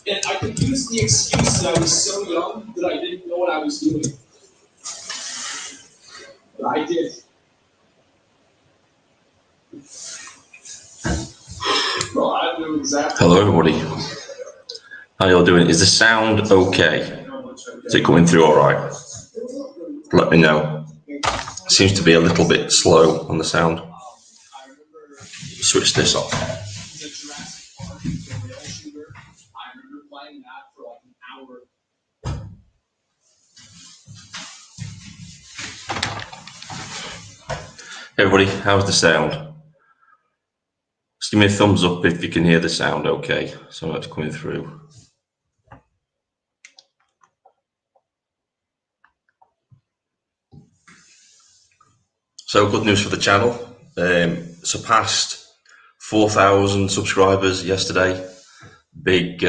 And I could use the excuse that I was so young that I didn't know what I was doing. But I did. Well, I knew exactly. Hello, everybody. How y'all doing? Is the sound okay? Is it coming through all right? Let me know. Seems to be a little bit slow on the sound. Switch this off. Hey everybody, how's the sound? Just give me a thumbs up if you can hear the sound okay. So that's coming through. So good news for the channel. Surpassed 4,000 subscribers yesterday. Big,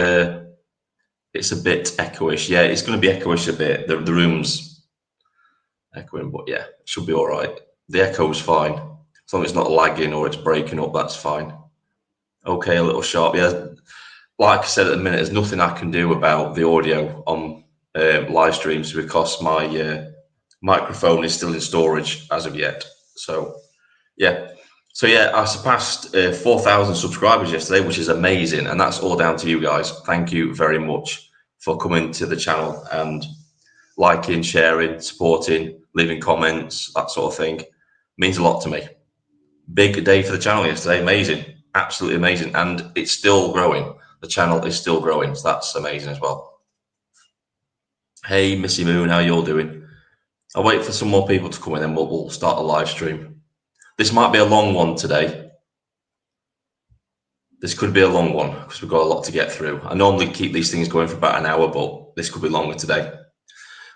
it's a bit echoish. Yeah, it's going to be echoish a bit. The room's echoing, but yeah, it should be all right. The echo's fine. As long as it's not lagging or it's breaking up, that's fine. Okay, a little sharp. Yeah, like I said at the minute, there's nothing I can do about the audio on live streams because my microphone is still in storage as of yet. So yeah, I surpassed 4,000 subscribers yesterday, which is amazing, and that's all down to you guys. Thank you very much for coming to the channel and liking, sharing, supporting, leaving comments, that sort of thing. It means a lot to me. Big day for the channel yesterday. Amazing, absolutely amazing, and it's still growing. The channel is still growing, so that's amazing as well. Hey, Missy Moon, how you all doing? I'll wait for some more people to come in, and we'll start a live stream. This might be a long one today. This could be a long one because we've got a lot to get through. I normally keep these things going for about an hour, but this could be longer today.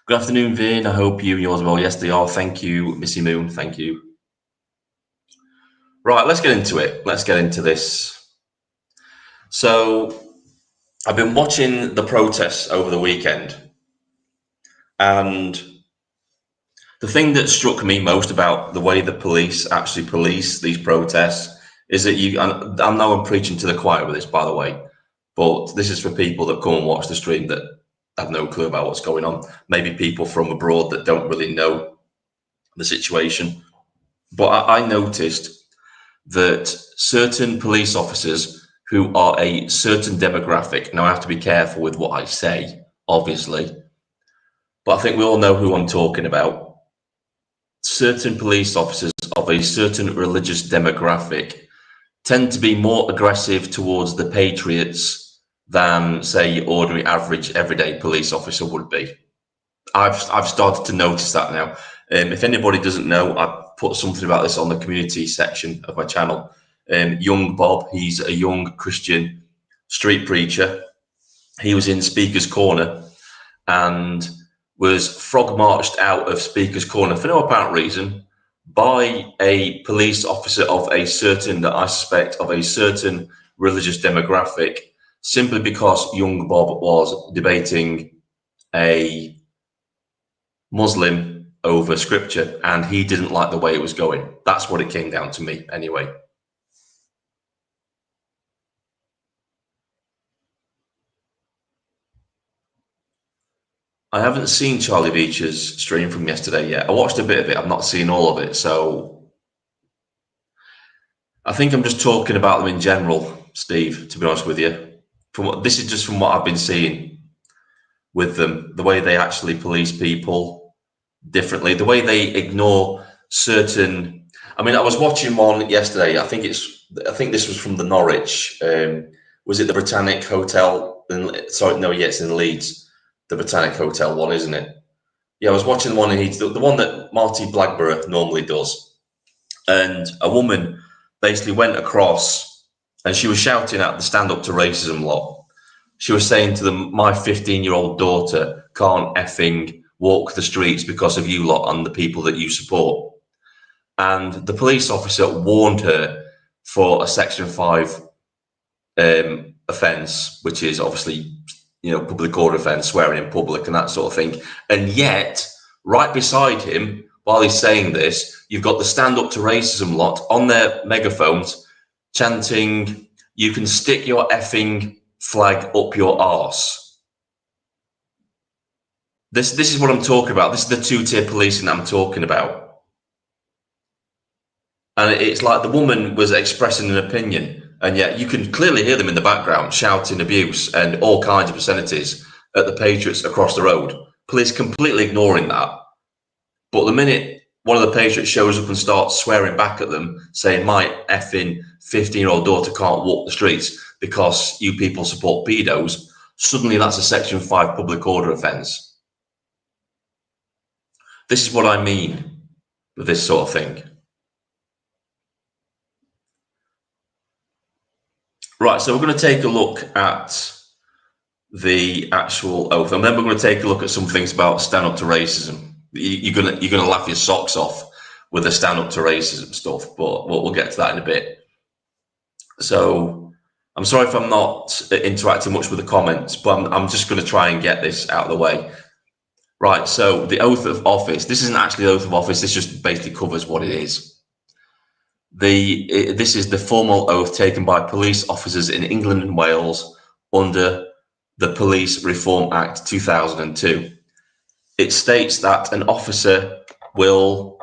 Good afternoon, Vin. I hope you and yours well. Yes, they are. Thank you, Missy Moon. Thank you. Right, let's get into it. Let's get into this. So I've been watching the protests over the weekend, and the thing that struck me most about the way the police actually police these protests is that I'm preaching to the choir with this, by the way, but this is for people that come and watch the stream that have no clue about what's going on. Maybe people from abroad that don't really know the situation. But I noticed that certain police officers who are a certain demographic, now I have to be careful with what I say, obviously, but I think we all know who I'm talking about. Certain police officers of a certain religious demographic tend to be more aggressive towards the patriots than, say, ordinary, average, everyday police officer would be. I've started to notice that now. If anybody doesn't know, I put something about this on the community section of my channel. Young Bob, he's a young Christian street preacher. He was in Speaker's Corner and was frog marched out of Speaker's Corner for no apparent reason by a police officer of a certain, that I suspect, of a certain religious demographic, simply because young Bob was debating a Muslim over scripture and he didn't like the way it was going. That's what it came down to me anyway. I haven't seen Charlie Beach's stream from yesterday yet. I watched a bit of it. I've not seen all of it. So I think I'm just talking about them in general, Steve, to be honest with you. This is just from what I've been seeing with them, the way they actually police people differently, the way they ignore certain. I mean, I was watching one yesterday. I think this was from the Norwich. Was it the Britannic Hotel? Sorry, no, yeah, it's in Leeds. The Britannic Hotel one, isn't it? Yeah, I was watching one, and the one that Marty Blackburn normally does. And a woman basically went across and she was shouting at the Stand Up to Racism lot. She was saying to them, my 15-year-old daughter can't effing walk the streets because of you lot and the people that you support. And the police officer warned her for a Section 5 offence, which is obviously, public order offence, swearing in public and that sort of thing. And yet, right beside him, while he's saying this, you've got the Stand Up to Racism lot on their megaphones chanting, you can stick your effing flag up your arse. This is what I'm talking about. This is the two-tier policing that I'm talking about. And it's like the woman was expressing an opinion, and yet you can clearly hear them in the background shouting abuse and all kinds of obscenities at the patriots across the road. Police completely ignoring that. But the minute one of the patriots shows up and starts swearing back at them, saying, my effing 15-year-old daughter can't walk the streets because you people support pedos, suddenly that's a Section 5 public order offence. This is what I mean with this sort of thing. Right, so we're going to take a look at the actual oath, and then we're going to take a look at some things about stand up to racism. You're gonna laugh your socks off with the stand up to racism stuff, but we'll get to that in a bit. So I'm sorry if I'm not interacting much with the comments, but I'm just going to try and get this out of the way. Right, so the oath of office. This isn't actually the oath of office. This just basically covers what it is. This is the formal oath taken by police officers in England and Wales under the Police Reform Act 2002. It states that an officer will,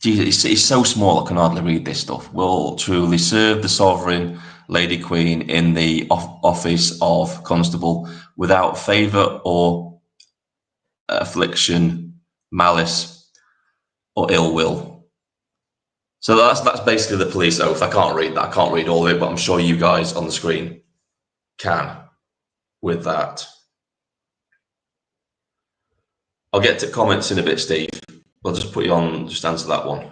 Jesus, it's so small I can hardly read this stuff, will truly serve the sovereign Lady Queen in the office of constable without favour or affliction, malice or ill will. So that's basically the police oath. I can't read that. I can't read all of it, but I'm sure you guys on the screen can with that. I'll get to comments in a bit, Steve. I'll just put you on, just answer that one.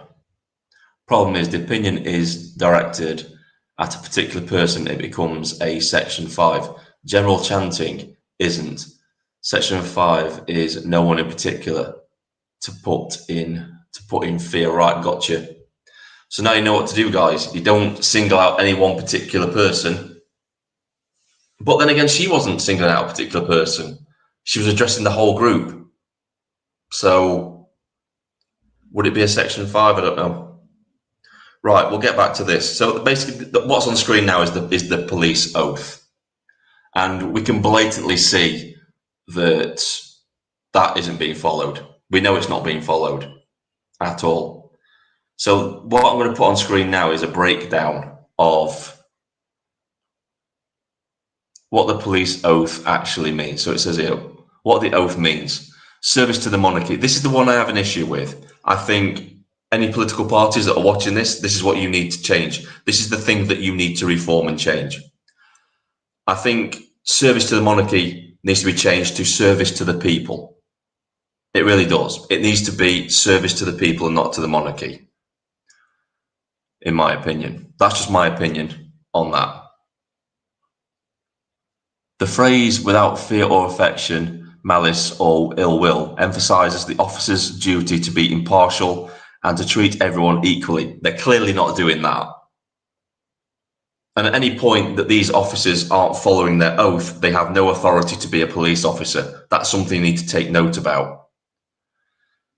Problem is, the opinion is directed at a particular person. It becomes a Section 5. General chanting isn't. Section 5 is no one in particular to put in fear. Right, gotcha. So now you know what to do, guys. You don't single out any one particular person. But then again, she wasn't singling out a particular person. She was addressing the whole group. So would it be a Section 5? I don't know. Right, we'll get back to this. So basically, what's on screen now is the police oath. And we can blatantly see that that isn't being followed. We know it's not being followed at all. So what I'm going to put on screen now is a breakdown of what the police oath actually means. So it says here, what the oath means. Service to the monarchy. This is the one I have an issue with. I think any political parties that are watching this is what you need to change. This is the thing that you need to reform and change. I think service to the monarchy needs to be changed to service to the people. It really does. It needs to be service to the people and not to the monarchy, in my opinion. That's just my opinion on that. The phrase without fear or affection, malice or ill will emphasizes the officer's duty to be impartial and to treat everyone equally. They're clearly not doing that. And at any point that these officers aren't following their oath, they have no authority to be a police officer. That's something you need to take note about.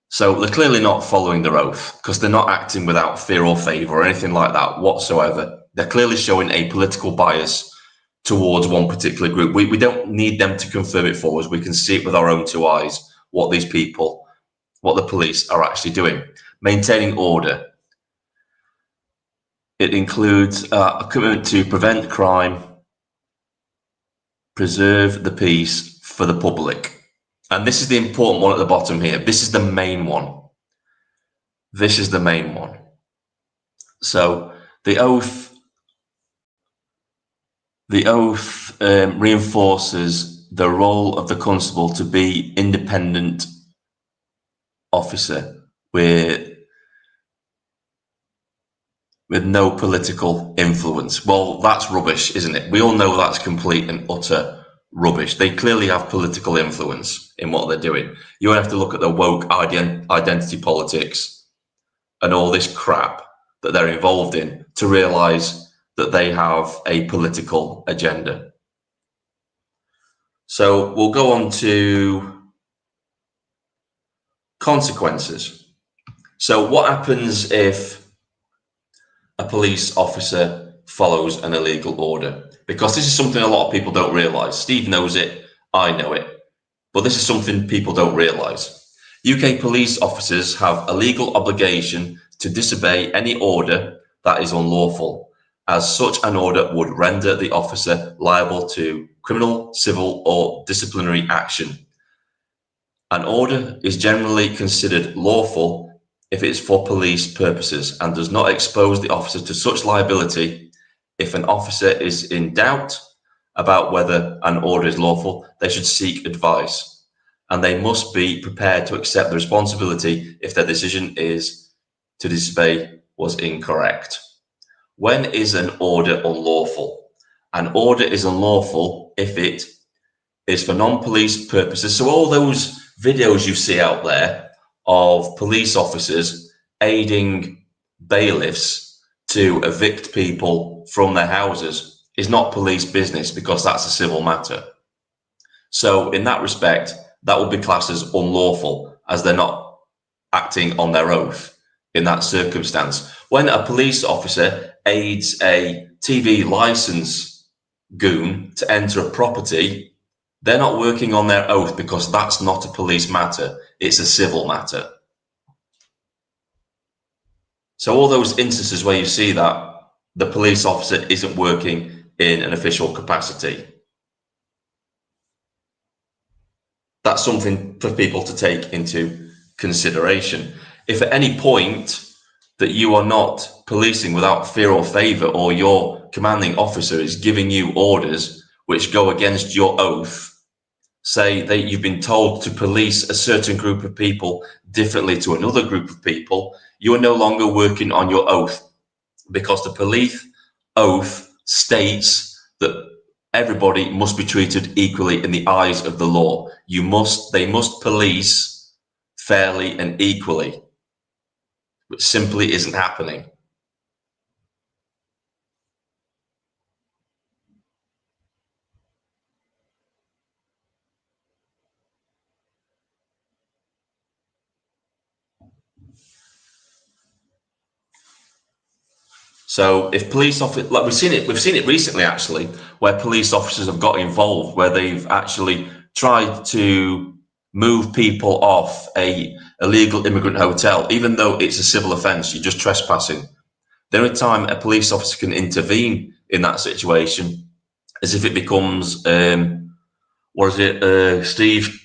So they're clearly not following their oath because they're not acting without fear or favour or anything like that whatsoever. They're clearly showing a political bias towards one particular group. We don't need them to confirm it for us. We can see it with our own two eyes, what these people, what the police are actually doing. Maintaining order. It includes a commitment to prevent crime, preserve the peace for the public. And this is the important one at the bottom here. This is the main one. This is the main one. So the oath reinforces the role of the constable to be independent officer with no political influence. Well, that's rubbish, isn't it? We all know that's complete and utter rubbish. They clearly have political influence in what they're doing. You have to look at the woke identity politics and all this crap that they're involved in to realize that they have a political agenda. So we'll go on to consequences. So what happens if a police officer follows an illegal order? Because this is something a lot of people don't realise. Steve knows it, I know it, but this is something people don't realise. UK police officers have a legal obligation to disobey any order that is unlawful, as such an order would render the officer liable to criminal, civil, or disciplinary action. An order is generally considered lawful if it is for police purposes and does not expose the officer to such liability. If an officer is in doubt about whether an order is lawful, they should seek advice, and they must be prepared to accept the responsibility if their decision is to disobey was incorrect. When is an order unlawful? An order is unlawful if it is for non-police purposes. So all those videos you see out there of police officers aiding bailiffs to evict people from their houses is not police business, because that's a civil matter. So in that respect, that would be classed as unlawful, as they're not acting on their oath in that circumstance. When a police officer aids a TV license goon to enter a property, they're not working on their oath, because that's not a police matter. It's a civil matter. So all those instances where you see that the police officer isn't working in an official capacity, that's something for people to take into consideration. If at any point that you are not policing without fear or favour, or your commanding officer is giving you orders which go against your oath, say that you've been told to police a certain group of people differently to another group of people, you are no longer working on your oath, because the police oath states that everybody must be treated equally in the eyes of the law. They must police fairly and equally, which simply isn't happening. So if police officers, like we've seen it recently actually, where police officers have got involved, where they've actually tried to move people off a illegal immigrant hotel, even though it's a civil offence, you're just trespassing. The only time a police officer can intervene in that situation is if it becomes, what is it, Steve?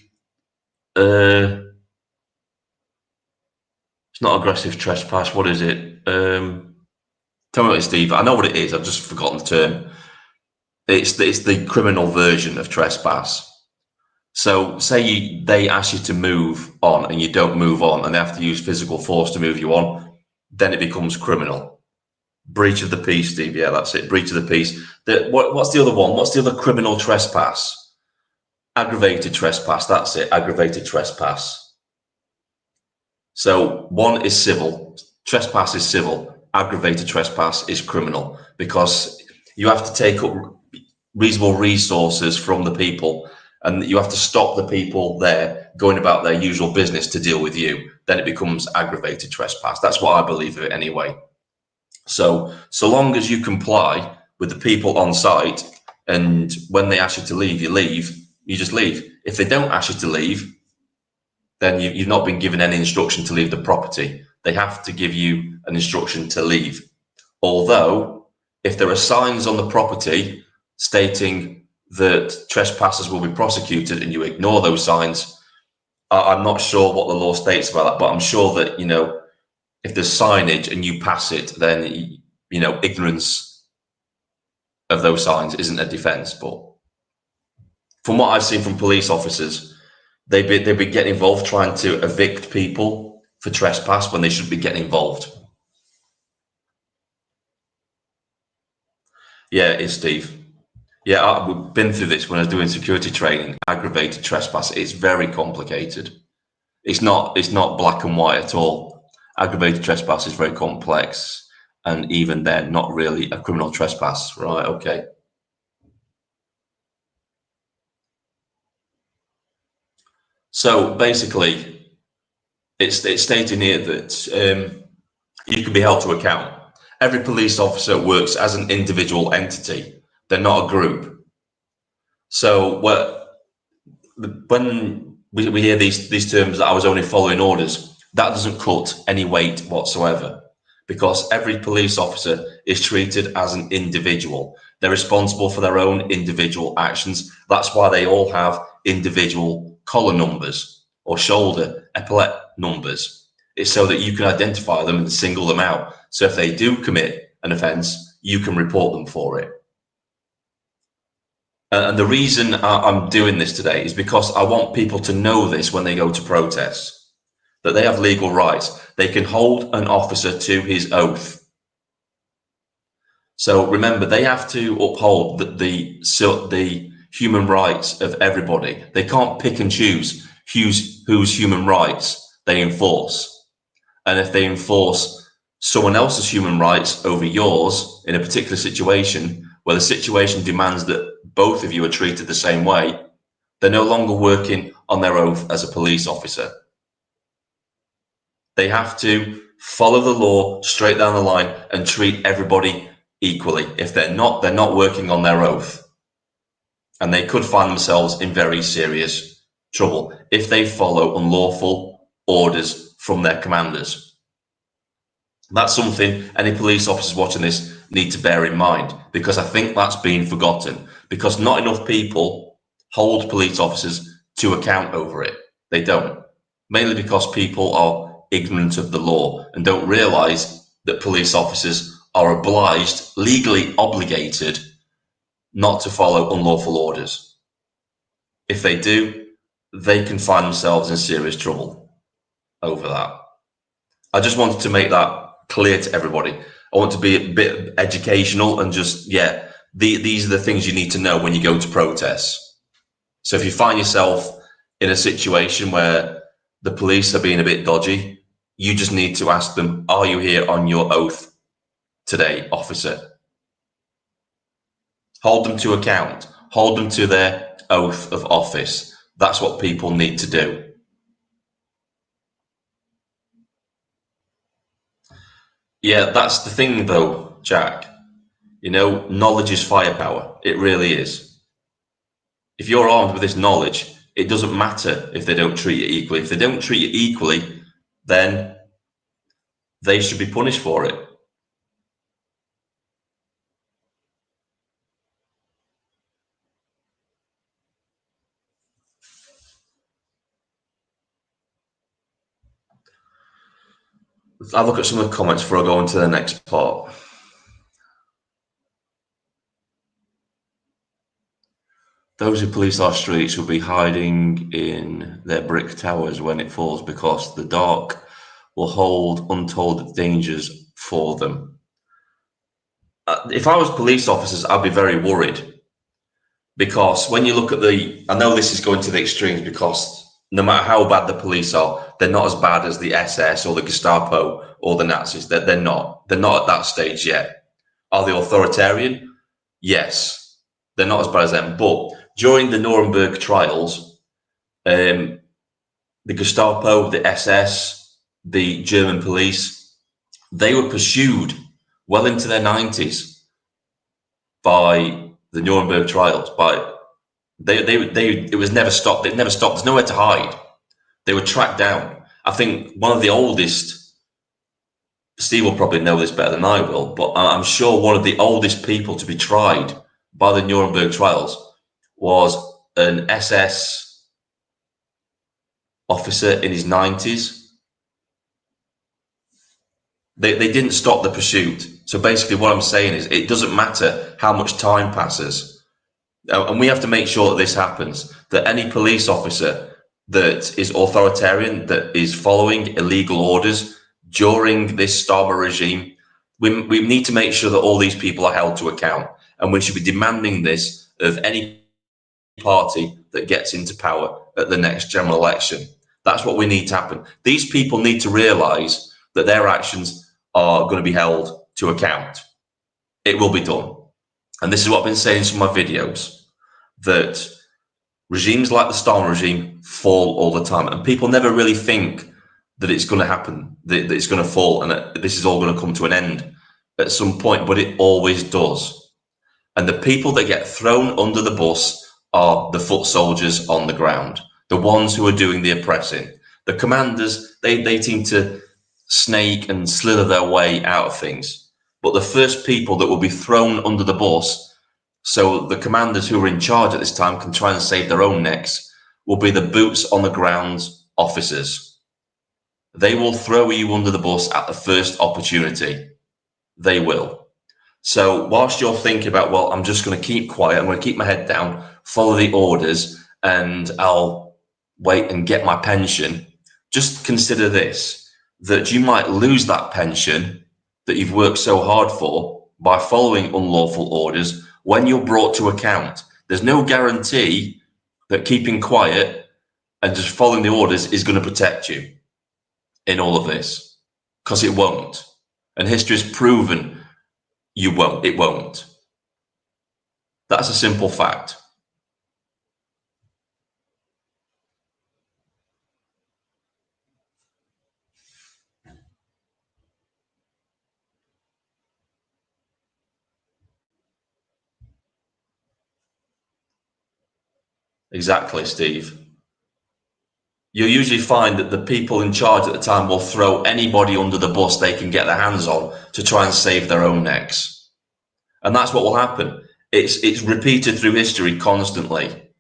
It's not aggressive trespass. What is it? Tell me what it is, Steve. I know what it is. I've just forgotten the term. It's the criminal version of trespass. So say they ask you to move on and you don't move on, and they have to use physical force to move you on, then it becomes criminal. Breach of the peace, Steve. Yeah, that's it. Breach of the peace. What's the other one? What's the other criminal trespass? Aggravated trespass. That's it. Aggravated trespass. So one is civil. Trespass is civil. Aggravated trespass is criminal, because you have to take up reasonable resources from the people, and you have to stop the people there going about their usual business to deal with you. Then it becomes aggravated trespass. That's what I believe of it anyway. So long as you comply with the people on site, and when they ask you to leave, you just leave. If they don't ask you to leave, then you've not been given any instruction to leave the property. They have to give you an instruction to leave. Although, if there are signs on the property stating that trespassers will be prosecuted and you ignore those signs, I'm not sure what the law states about that, but I'm sure that, if there's signage and you pass it, then, ignorance of those signs isn't a defence. But from what I've seen from police officers, they've been getting involved trying to evict people for trespass when they shouldn't be getting involved. Yeah, it is, Steve. Yeah, we've been through this when I was doing security training. Aggravated trespass. It's very complicated. It's not black and white at all. Aggravated trespass is very complex, and even then, not really a criminal trespass. Right? Okay. So basically, it's stating here that you can be held to account, Every police officer works as an individual entity. They're not a group. So when we hear these terms that I was only following orders, that doesn't cut any weight whatsoever, because every police officer is treated as an individual. They're responsible for their own individual actions. That's why they all have individual collar numbers or shoulder epaulette numbers. It's so that you can identify them and single them out. So if they do commit an offence, you can report them for it. And the reason I'm doing this today is because I want people to know this when they go to protests, that they have legal rights. They can hold an officer to his oath. So remember, they have to uphold the human rights of everybody. They can't pick and choose whose human rights they enforce. And if they enforce someone else's human rights over yours in a particular situation, where the situation demands that both of you are treated the same way, they're no longer working on their oath as a police officer. They have to follow the law straight down the line and treat everybody equally. If they're not working on their oath. And they could find themselves in very serious trouble if they follow unlawful orders from their commanders. That's something any police officers watching this need to bear in mind, because I think that's being forgotten, because not enough people hold police officers to account over it. They don't, mainly because people are ignorant of the law and don't realise that police officers are obliged, legally obligated, not to follow unlawful orders. If they do, they can find themselves in serious trouble over that. I just wanted to make that clear to everybody. I want to be a bit educational and just, these are the things you need to know when you go to protests. So if you find yourself in a situation where the police are being a bit dodgy, you just need to ask them, are you here on your oath today, officer? Hold them to account. Hold them to their oath of office. That's what people need to do. Yeah, that's the thing though, Jack. You know, knowledge is firepower. It really is. If you're armed with this knowledge, it doesn't matter if they don't treat you equally. If they don't treat you equally, then they should be punished for it. I'll look at some of the comments before I go on to the next part. Those who police our streets will be hiding in their brick towers when it falls, because the dark will hold untold dangers for them. If I was police officers, I'd be very worried, because when you look at I know this is going to the extremes, because no matter how bad the police are, they're not as bad as the SS or the Gestapo or the Nazis. They're not at that stage yet. Are they authoritarian? Yes, they're not as bad as them. But during the Nuremberg trials, the Gestapo, the SS, the German police, they were pursued well into their 90s by the Nuremberg trials. It was never stopped. It never stopped. There's nowhere to hide. They were tracked down. I think one of the oldest, Steve will probably know this better than I will, but I'm sure one of the oldest people to be tried by the Nuremberg trials was an SS officer in his 90s. They didn't stop the pursuit. So basically what I'm saying is, it doesn't matter how much time passes. And we have to make sure that this happens, that any police officer that is authoritarian, that is following illegal orders during this Starmer regime, we need to make sure that all these people are held to account. And we should be demanding this of any party that gets into power at the next general election. That's what we need to happen. These people need to realise that their actions are going to be held to account. It will be done. And this is what I've been saying in some of my videos, that regimes like the Stalin regime fall all the time. And people never really think that it's going to happen, that it's going to fall and that this is all going to come to an end. at some point, but it always does. And the people that get thrown under the bus are the foot soldiers on the ground, the ones who are doing the oppressing. The commanders, they seem to snake and slither their way out of things. But the first people that will be thrown under the bus, so the commanders who are in charge at this time can try and save their own necks, will be the boots on the ground officers. They will throw you under the bus at the first opportunity. They will. So whilst you're thinking about, well, I'm just going to keep quiet, I'm going to keep my head down, follow the orders, and I'll wait and get my pension, just consider this, that you might lose that pension that you've worked so hard for by following unlawful orders when you're brought to account. There's no guarantee that keeping quiet and just following the orders is going to protect you in all of this, because it won't. And history has proven it won't. That's a simple fact. Exactly, Steve. You'll usually find that the people in charge at the time will throw anybody under the bus they can get their hands on to try and save their own necks. And that's what will happen. It's repeated through history constantly.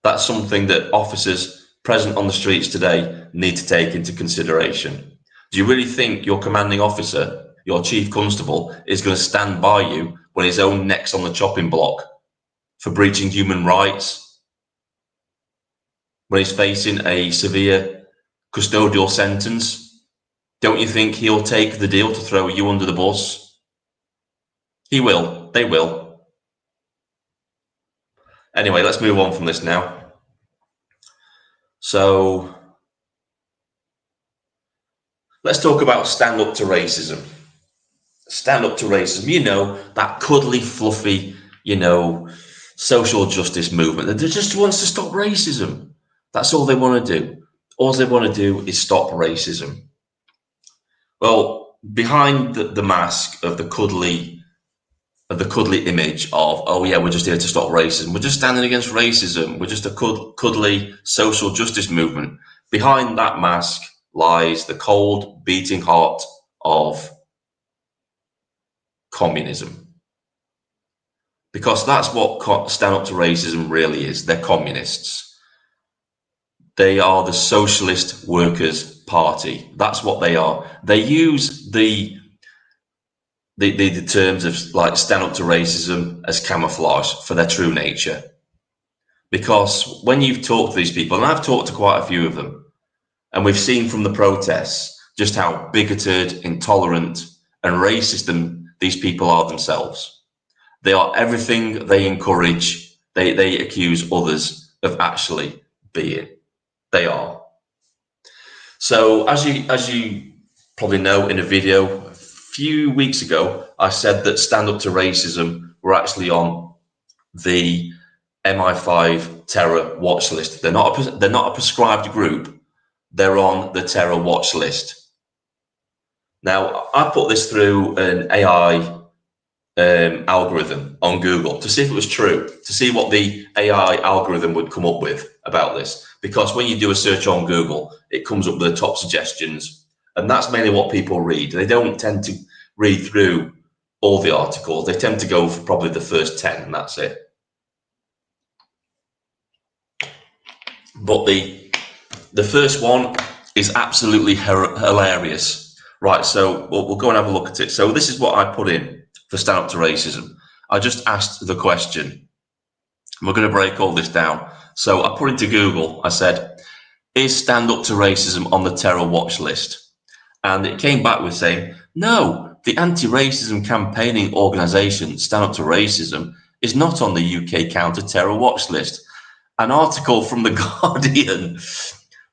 That's something that officers present on the streets today need to take into consideration. Do you really think your commanding officer, your chief constable, is going to stand by you when his own neck's on the chopping block for breaching human rights, when he's facing a severe custodial sentence? Don't you think he'll take the deal to throw you under the bus? He will. They will. Anyway, let's move on from this now. So let's talk about stand up to racism. Stand up to racism, that cuddly, fluffy, social justice movement that just wants to stop racism. That's all they want to do. All they want to do is stop racism. Well, behind the mask of the cuddly image of, oh yeah, we're just here to stop racism, we're just standing against racism, we're just a cuddly social justice movement, behind that mask lies the cold, beating heart of communism. Because that's what stand up to racism really is. They're communists. They are the Socialist Workers' Party. That's what they are. They use the terms of like stand up to racism as camouflage for their true nature. Because when you've talked to these people, and I've talked to quite a few of them, and we've seen from the protests just how bigoted, intolerant, and racist these people are themselves. They are everything they encourage, they accuse others of actually being. They are. So as you probably know, in a video a few weeks ago, I said that stand up to racism were actually on the MI5 terror watch list. They're not a prescribed group. They're on the terror watch list. Now, I put this through an AI algorithm on Google to see if it was true, to see what the AI algorithm would come up with about this. Because when you do a search on Google, it comes up with the top suggestions. And that's mainly what people read. They don't tend to read through all the articles. They tend to go for probably the first 10, and that's it. But the first one is absolutely hilarious. Right, so we'll go and have a look at it. So this is what I put in for stand up to racism. I just asked the question. We're going to break all this down. So I put into Google, I said, is stand up to racism on the terror watch list? And it came back with saying, no, the anti-racism campaigning organisation Stand Up to Racism is not on the UK counter-terror watch list. An article from The Guardian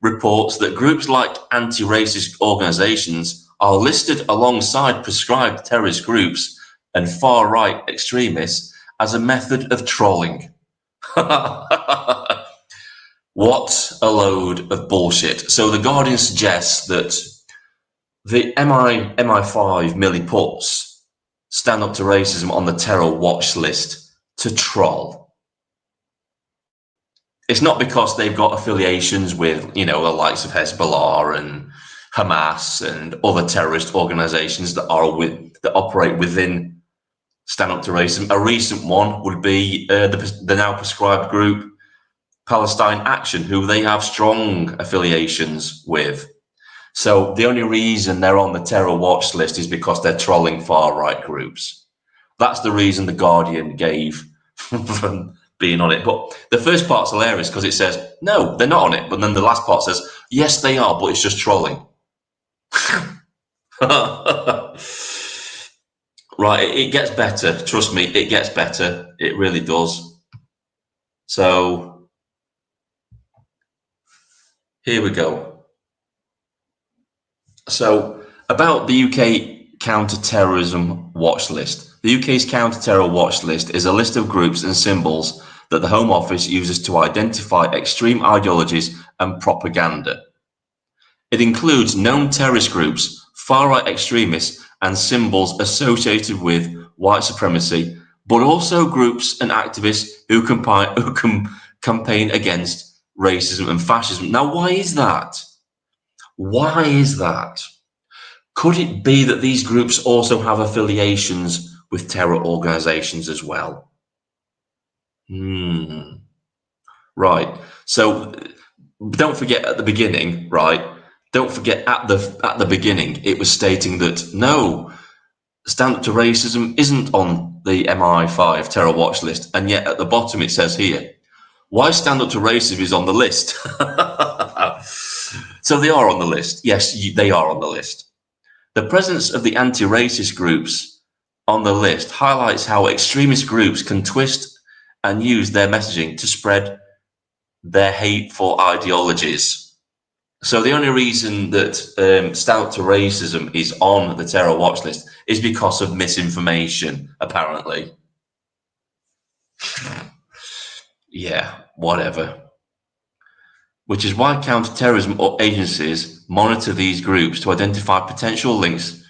reports that groups like anti-racist organisations are listed alongside prescribed terrorist groups and far-right extremists as a method of trolling. What a load of bullshit. So The Guardian suggests that the MI5 merely puts Stand Up to Racism on the terror watch list to troll. It's not because they've got affiliations with, the likes of Hezbollah and Hamas and other terrorist organizations that operate within Stand Up to Racism. A recent one would be the now proscribed group Palestine Action, who they have strong affiliations with. So the only reason they're on the terror watch list is because they're trolling far-right groups. That's the reason The Guardian gave for being on it. But the first part's hilarious because it says, no, they're not on it. But then the last part says, yes, they are, but it's just trolling. Right, it gets better. Trust me, it gets better. It really does. So here we go. So about the UK counter-terrorism watch list. The UK's counter-terror watch list is a list of groups and symbols that the Home Office uses to identify extreme ideologies and propaganda. It includes known terrorist groups, far-right extremists, and symbols associated with white supremacy, but also groups and activists who campaign against racism and fascism. Now, why is that? Why is that? Could it be that these groups also have affiliations with terror organizations as well? Right. So don't forget at the beginning, right? Don't forget at the beginning, it was stating that no, Stand Up to Racism isn't on the MI5 terror watch list, and yet at the bottom it says here, why Stand Up to Racism is on the list. So they are on the list. Yes, they are on the list. The presence of the anti-racist groups on the list highlights how extremist groups can twist and use their messaging to spread their hateful ideologies. So the only reason that Stand Up to Racism is on the terror watch list is because of misinformation, apparently. Yeah, whatever. Which is why counter-terrorism agencies monitor these groups to identify potential links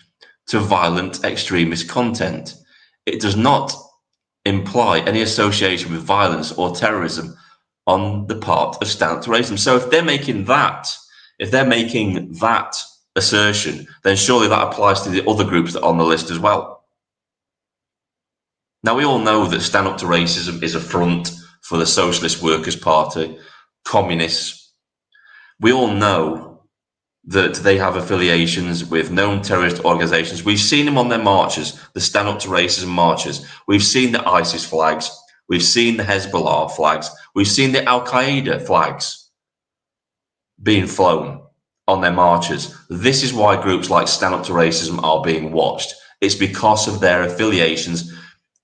to violent extremist content. It does not imply any association with violence or terrorism on the part of Stand Up to Racism. So if they're making that assertion, then surely that applies to the other groups that are on the list as well. Now, we all know that Stand Up to Racism is a front for the Socialist Workers' Party, communists. We all know that they have affiliations with known terrorist organizations. We've seen them on their marches, the Stand Up to Racism marches. We've seen the ISIS flags. We've seen the Hezbollah flags. We've seen the Al-Qaeda flags being flown on their marches. This is why groups like Stand Up to Racism are being watched. It's because of their affiliations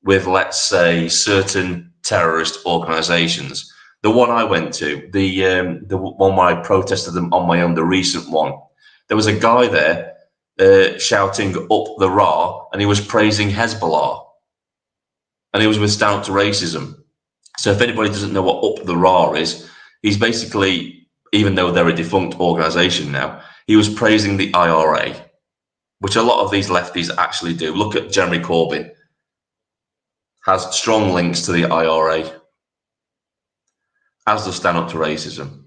with, let's say, certain terrorist organizations. The one I went to, the one where I protested them on my own, the recent one, there was a guy there shouting up the Ra, and he was praising Hezbollah, and he was with Stand Up to Racism. So if anybody doesn't know what up the Ra is, he's basically, even though they're a defunct organization now, he was praising the IRA, which a lot of these lefties actually do. Look at Jeremy Corbyn, has strong links to the IRA, as does Stand Up to Racism.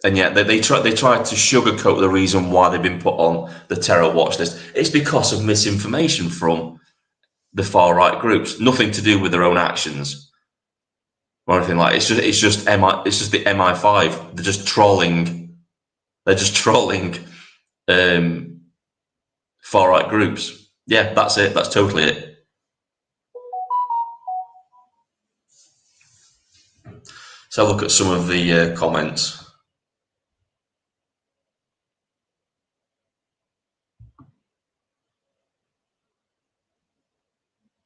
And yet they try to sugarcoat the reason why they've been put on the terror watch list. It's because of misinformation from the far right groups, nothing to do with their own actions or anything like it. It's just the MI5. They're just trolling. They're just trolling far right groups. Yeah, that's it. That's totally it. So look at some of the comments.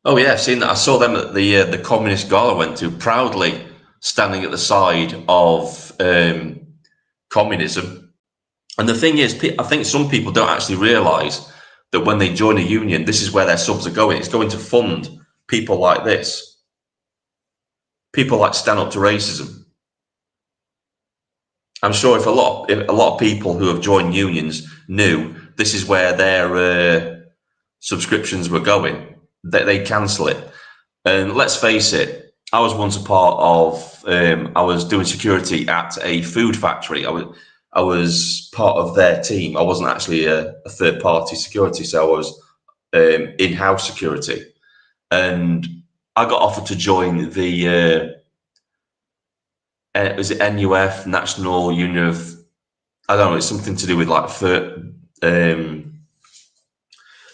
Oh yeah, I've seen that. I saw them at the communist gala I went to, proudly standing at the side of communism. And the thing is, I think some people don't actually realise that when they join a union, this is where their subs are going. It's going to fund people like this, people like Stand Up to Racism. I'm sure if a lot of people who have joined unions knew this is where their subscriptions were going, that they cancel it. And let's face it, I was once a part of. I was doing security at a food factory. I was part of their team. I wasn't actually a third party security, so I was in-house security, and I got offered to join the was it NUF, National Union of, I don't know, it's something to do with like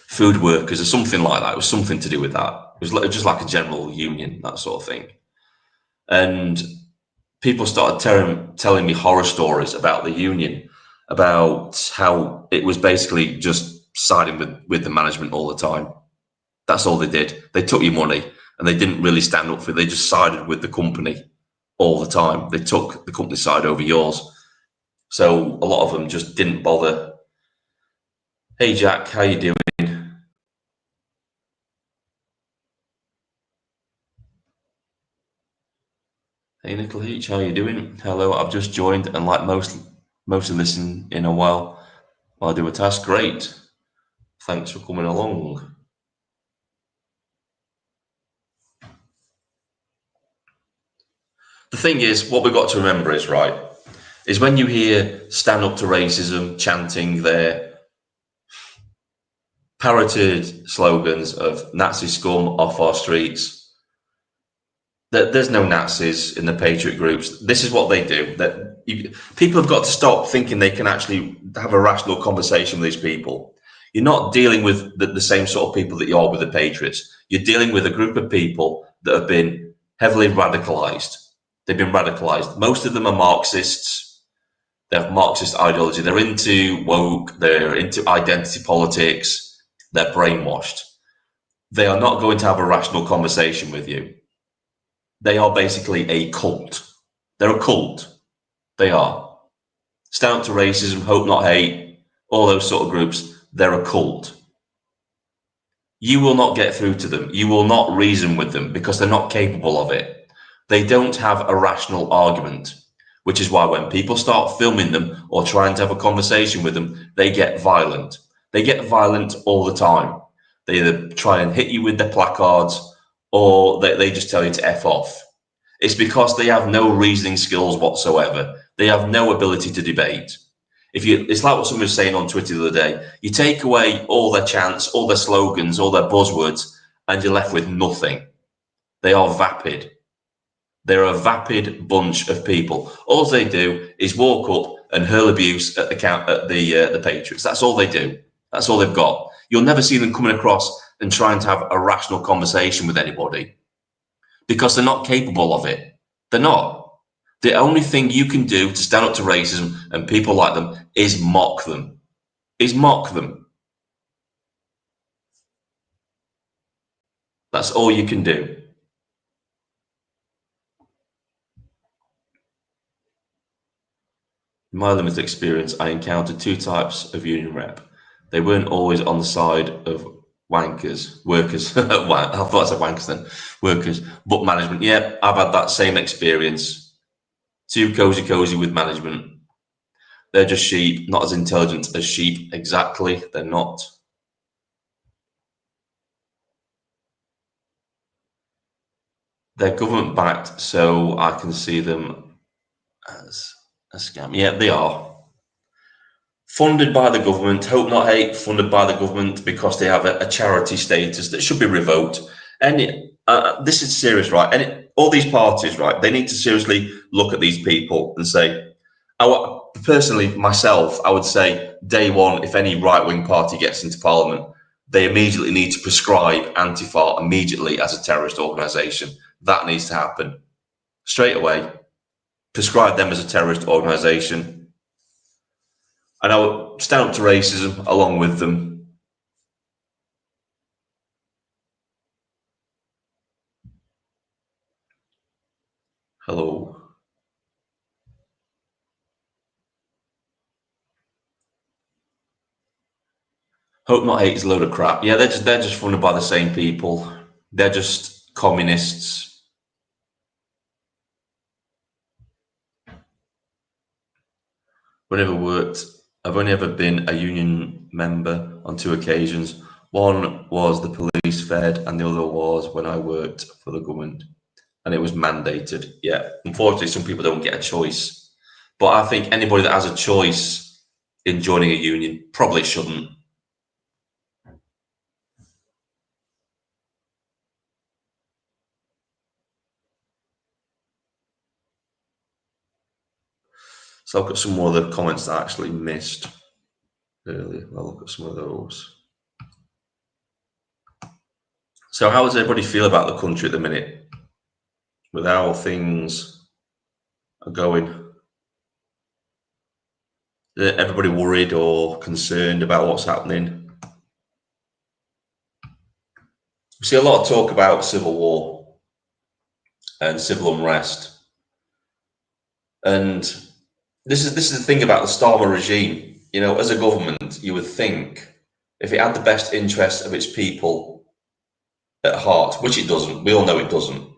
food workers or something like that. It was something to do with that. It was just like a general union, that sort of thing. And people started telling me horror stories about the union, about how it was basically just siding with the management all the time. That's all they did. They took your money and they didn't really stand up for it. They just sided with the company all the time. They took the company side over yours. So a lot of them just didn't bother. Hey Jack, how you doing? Hey Nickel H, how you doing? Hello, I've just joined and like mostly listen in a while I do a task. Great. Thanks for coming along. The thing is, what we've got to remember is, right, is when you hear stand up to racism chanting their parroted slogans of Nazi scum off our streets, there's no Nazis in the patriot groups. This is what they do. People have got to stop thinking they can actually have a rational conversation with these people. You're not dealing with the same sort of people that you are with the patriots. You're dealing with a group of people that have been heavily radicalized. They've been radicalized. Most of them are Marxists. They have Marxist ideology. They're into woke. They're into identity politics. They're brainwashed. They are not going to have a rational conversation with you. They are basically a cult. They're a cult. They are. Stand Up to Racism, Hope Not Hate, all those sort of groups, they're a cult. You will not get through to them. You will not reason with them because they're not capable of it. They don't have a rational argument, which is why when people start filming them or trying to have a conversation with them, they get violent. They get violent all the time. They either try and hit you with their placards or they just tell you to F off. It's because they have no reasoning skills whatsoever. They have no ability to debate. It's like what someone was saying on Twitter the other day. You take away all their chants, all their slogans, all their buzzwords, and you're left with nothing. They are vapid. They're a vapid bunch of people. All they do is walk up and hurl abuse at the Patriots. That's all they do. That's all they've got. You'll never see them coming across and trying to have a rational conversation with anybody because they're not capable of it. They're not. The only thing you can do to stand up to racism and people like them is mock them. That's all you can do. In my limited experience, I encountered two types of union rep. They weren't always on the side of workers. I thought I said wankers then. Workers, but management. Yeah, I've had that same experience. Too cozy with management. They're just sheep, not as intelligent as sheep. Exactly, they're not. They're government backed, so I can see them as a scam. Yeah, they are. Funded by the government, Hope Not Hate, funded by the government because they have a charity status that should be revoked. And this is serious, right? And all these parties, right, they need to seriously look at these people and say, personally, myself, I would say day one, if any right-wing party gets into parliament, they immediately need to prescribe Antifa immediately as a terrorist organisation. That needs to happen straight away. Prescribe them as a terrorist organisation. And I would stand up to racism along with them. Hello. Hope Not Hate is a load of crap. Yeah, they're just funded by the same people. They're just communists. I've only ever been a union member on 2 occasions. One was the police fed, and the other was when I worked for the government, and it was mandated. Yeah, unfortunately, some people don't get a choice, but I think anybody that has a choice in joining a union probably shouldn't. So I've got some more of the comments that I actually missed earlier. I'll look at some of those. So how does everybody feel about the country at the minute, with how things are going? Is everybody worried or concerned about what's happening? We see a lot of talk about civil war and civil unrest, and this is the thing about the Starmer regime. You know, as a government, you would think if it had the best interests of its people at heart, which it doesn't, we all know it doesn't,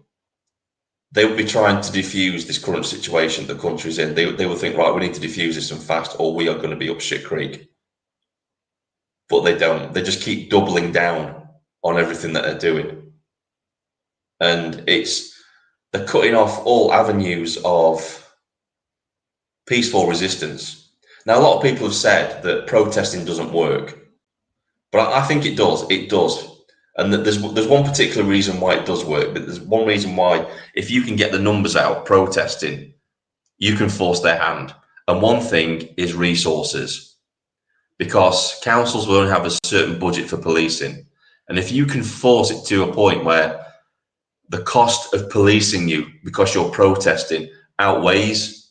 they would be trying to diffuse this current situation the country's in. They would think, right, we need to diffuse this and fast, or we are going to be up shit creek. But they don't. They just keep doubling down on everything that they're doing. And they're cutting off all avenues of peaceful resistance. Now, a lot of people have said that protesting doesn't work, but I think it does. It does. And there's one particular reason why it does work, but there's one reason why, if you can get the numbers out protesting, you can force their hand. And one thing is resources, because councils will only have a certain budget for policing. And if you can force it to a point where the cost of policing you because you're protesting outweighs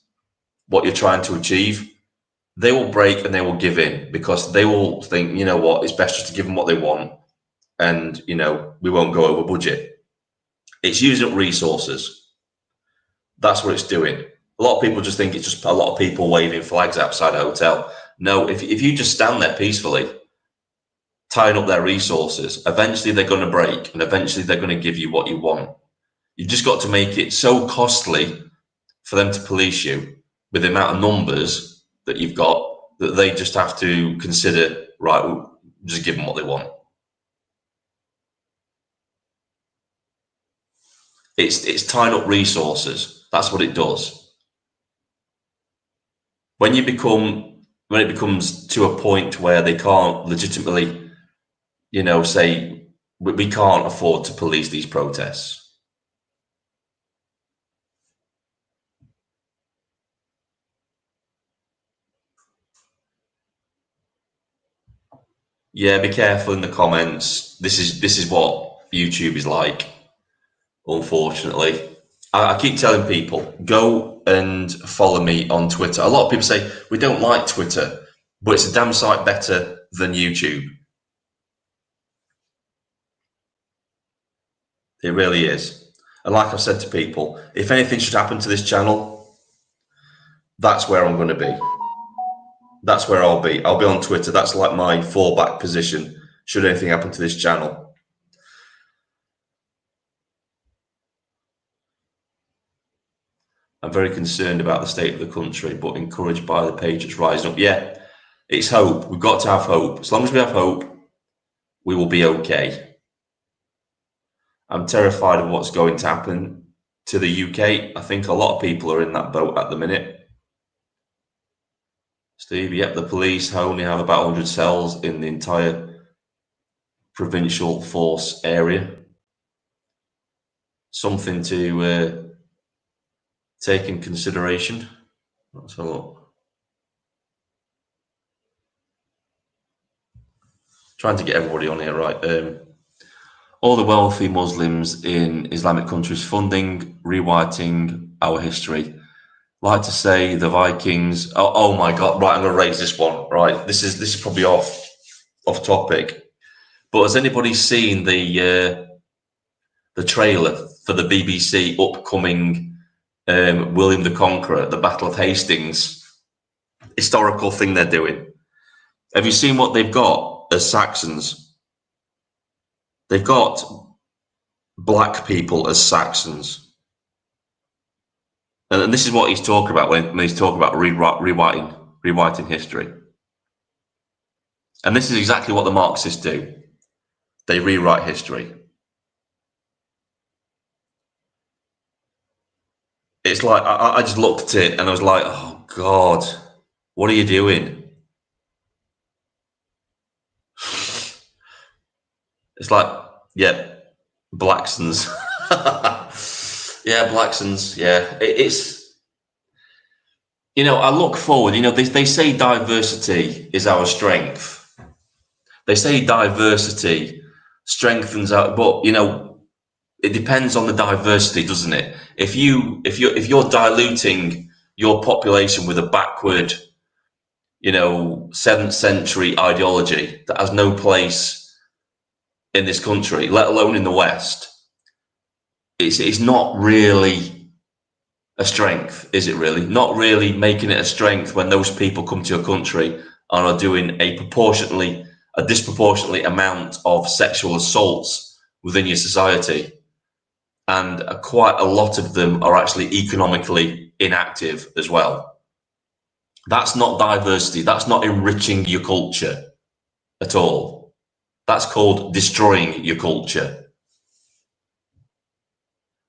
what you're trying to achieve, they will break and they will give in, because they will think, you know what, it's best just to give them what they want, and you know, we won't go over budget. It's using up resources. That's what it's doing. A lot of people just think it's just a lot of people waving flags outside a hotel. No, if you just stand there peacefully, tying up their resources, eventually they're going to break, and eventually they're going to give you what you want. You've just got to make it so costly for them to police you with the amount of numbers that you've got that they just have to consider, right, we'll just give them what they want. It's tying up resources. That's what it does. When it becomes to a point where they can't legitimately, you know, say we can't afford to police these protests. Yeah, be careful in the comments. This is what YouTube is like, unfortunately. I keep telling people, go and follow me on Twitter. A lot of people say we don't like Twitter, but it's a damn sight better than YouTube. It really is. And like I've said to people, if anything should happen to this channel, that's where I'm going to be. That's where I'll be. I'll be on Twitter. That's like my fallback position should anything happen to this channel. I'm very concerned about the state of the country, but encouraged by the page that's rising up. Yeah, it's hope. We've got to have hope. As long as we have hope, we will be okay. I'm terrified of what's going to happen to the UK. I think a lot of people are in that boat at the minute. Steve, yep, the police only have about 100 cells in the entire provincial force area. Something to take in consideration. Let's have a look. Trying to get everybody on here, right? All the wealthy Muslims in Islamic countries funding, rewriting our history. Like to say the Vikings. Oh my God! Right, I'm going to raise this one. Right, this is probably off topic. But has anybody seen the trailer for the BBC upcoming William the Conqueror, the Battle of Hastings historical thing they're doing? Have you seen what they've got as Saxons? They've got black people as Saxons. And this is what he's talking about when he's talking about rewriting rewriting history. And this is exactly what the Marxists do. They rewrite history. It's like, I just looked at it and I was like, oh God, what are you doing? It's like, yeah, Blacksons. Yeah, Blacksons, yeah. It's, I look forward, they say diversity is our strength. They say diversity strengthens our, but it depends on the diversity, doesn't it? If you're diluting your population with a backward, 7th century ideology that has no place in this country, let alone in the West, it's not really a strength, is it really? Not really making it a strength when those people come to your country and are doing a disproportionately amount of sexual assaults within your society. And quite a lot of them are actually economically inactive as well. That's not diversity. That's not enriching your culture at all. That's called destroying your culture.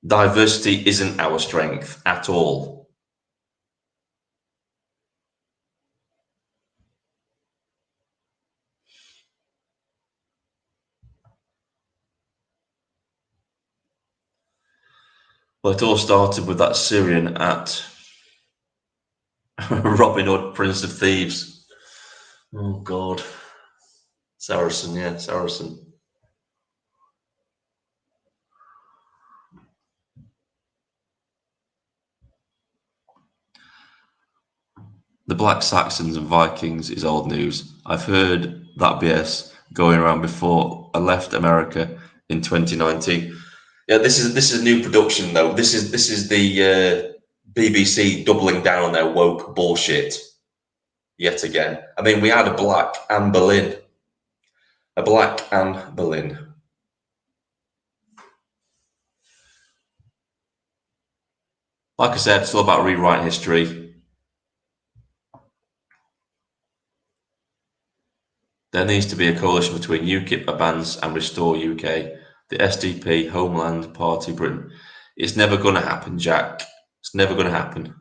Diversity isn't our strength at all. Well, it all started with that Syrian at Robin Hood, Prince of Thieves. Oh, God. Saracen, yeah, Saracen. The Black Saxons and Vikings is old news. I've heard that BS going around before I left America in 2019. Yeah, this is a new production though. This is the BBC doubling down on their woke bullshit yet again. I mean, we had a black Anne Boleyn. A black Anne Boleyn. Like I said, it's all about rewriting history. There needs to be a coalition between UKIP, Advance and Restore UK, the SDP, Homeland Party, Britain. It's never going to happen, Jack. It's never going to happen.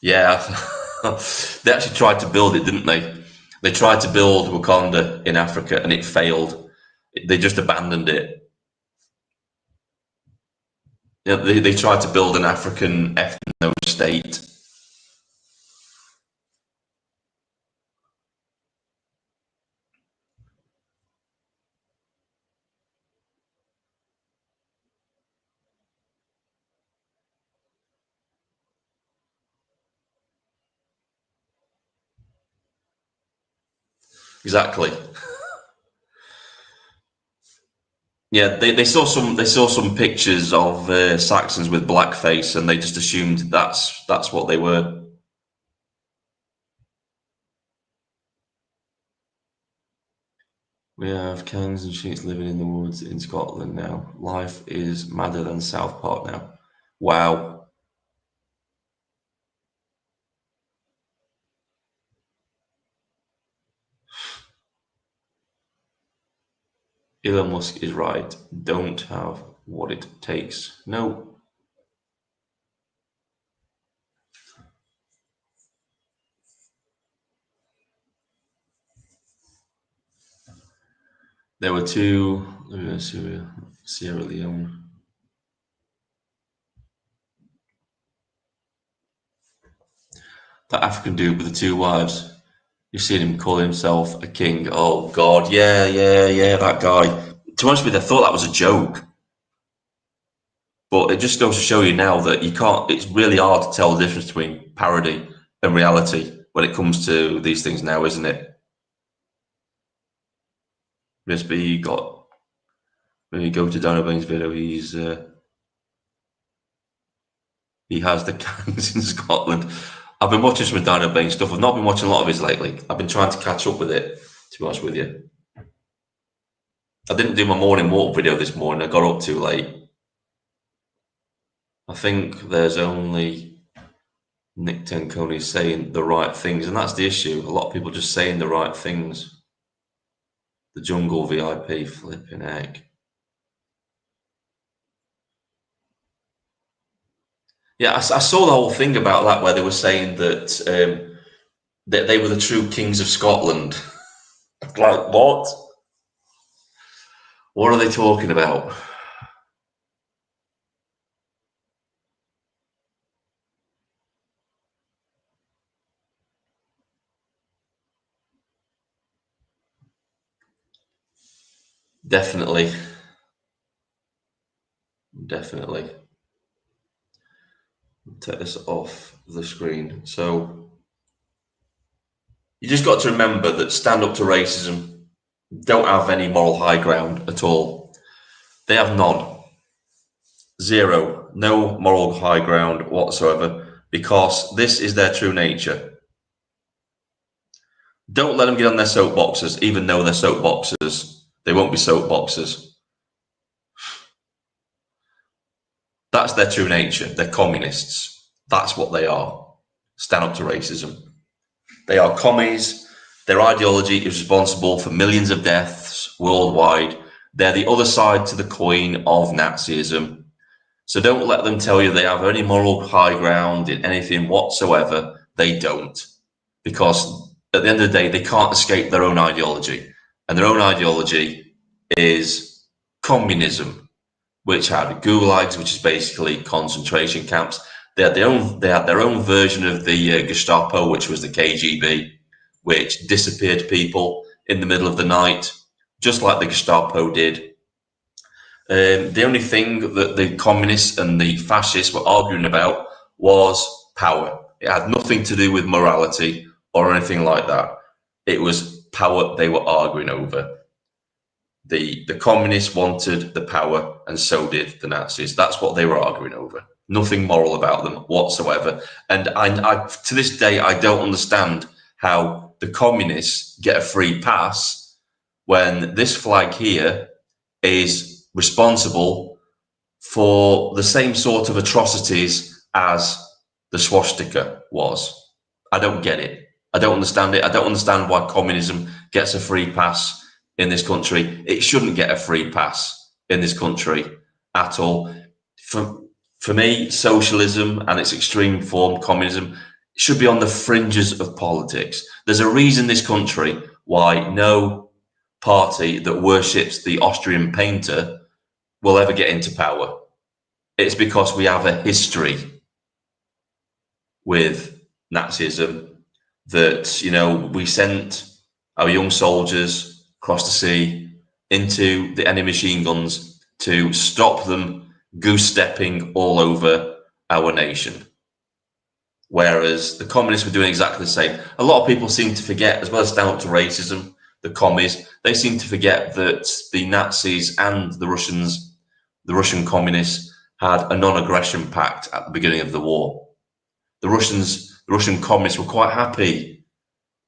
Yeah, they actually tried to build it, didn't they? They tried to build Wakanda in Africa and it failed. They just abandoned it. Yeah, they tried to build an African ethno state. Exactly. Yeah, they saw some pictures of Saxons with blackface, and they just assumed that's what they were. We have kings and sheets living in the woods in Scotland now. Life is madder than South Park now. Wow. Elon Musk is right. Don't have what it takes. No. There were two. Sierra Leone. That African dude with the two wives. You've seen him call himself a king. Oh God, yeah, that guy. To be honest with you, I thought that was a joke. But it just goes to show you now that you can't. It's really hard to tell the difference between parody and reality when it comes to these things now, isn't it? Yes, but you got when you go to Dan O'Bain's video, he has the gangs in Scotland. I've been watching some of Dan O'Bain stuff. I've not been watching a lot of his lately. I've been trying to catch up with it, to be honest with you. I didn't do my morning walk video this morning. I got up too late. I think there's only Nick Tenconi saying the right things, and that's the issue. A lot of people just saying the right things. The Jungle VIP, flipping heck. Yeah, I saw the whole thing about that where they were saying that that they were the true kings of Scotland. Like, what? What are they talking about? Definitely. Definitely. Take this off the screen. So you just got to remember that stand up to racism don't have any moral high ground at all. They have none. Zero. No moral high ground whatsoever, because this is their true nature. Don't let them get on their soapboxes, even though they're soapboxes. They won't be soapboxes. That's their true nature. They're communists. That's what they are. Stand up to racism. They are commies. Their ideology is responsible for millions of deaths worldwide. They're the other side to the coin of Nazism. So don't let them tell you they have any moral high ground in anything whatsoever. They don't. Because at the end of the day, they can't escape their own ideology. And their own ideology is communism, which had gulags, which is basically concentration camps. They had their own version of the Gestapo, which was the KGB, which disappeared people in the middle of the night, just like the Gestapo did. The only thing that the communists and the fascists were arguing about was power. It had nothing to do with morality or anything like that. It was power they were arguing over. The communists wanted the power, and so did the Nazis. That's what they were arguing over. Nothing moral about them whatsoever. And I to this day, I don't understand how the communists get a free pass when this flag here is responsible for the same sort of atrocities as the swastika was. I don't get it. I don't understand it. I don't understand why communism gets a free pass in this country. It shouldn't get a free pass in this country at all. For me, socialism and its extreme form, communism, should be on the fringes of politics. There's a reason this country why no party that worships the Austrian painter will ever get into power. It's because we have a history with Nazism that, we sent our young soldiers across the sea into the enemy machine guns to stop them goose stepping all over our nation. Whereas the communists were doing exactly the same. A lot of people seem to forget, as well as stand up to racism, the commies, they seem to forget that the Nazis and the Russian communists had a non-aggression pact at the beginning of the war. The Russian communists were quite happy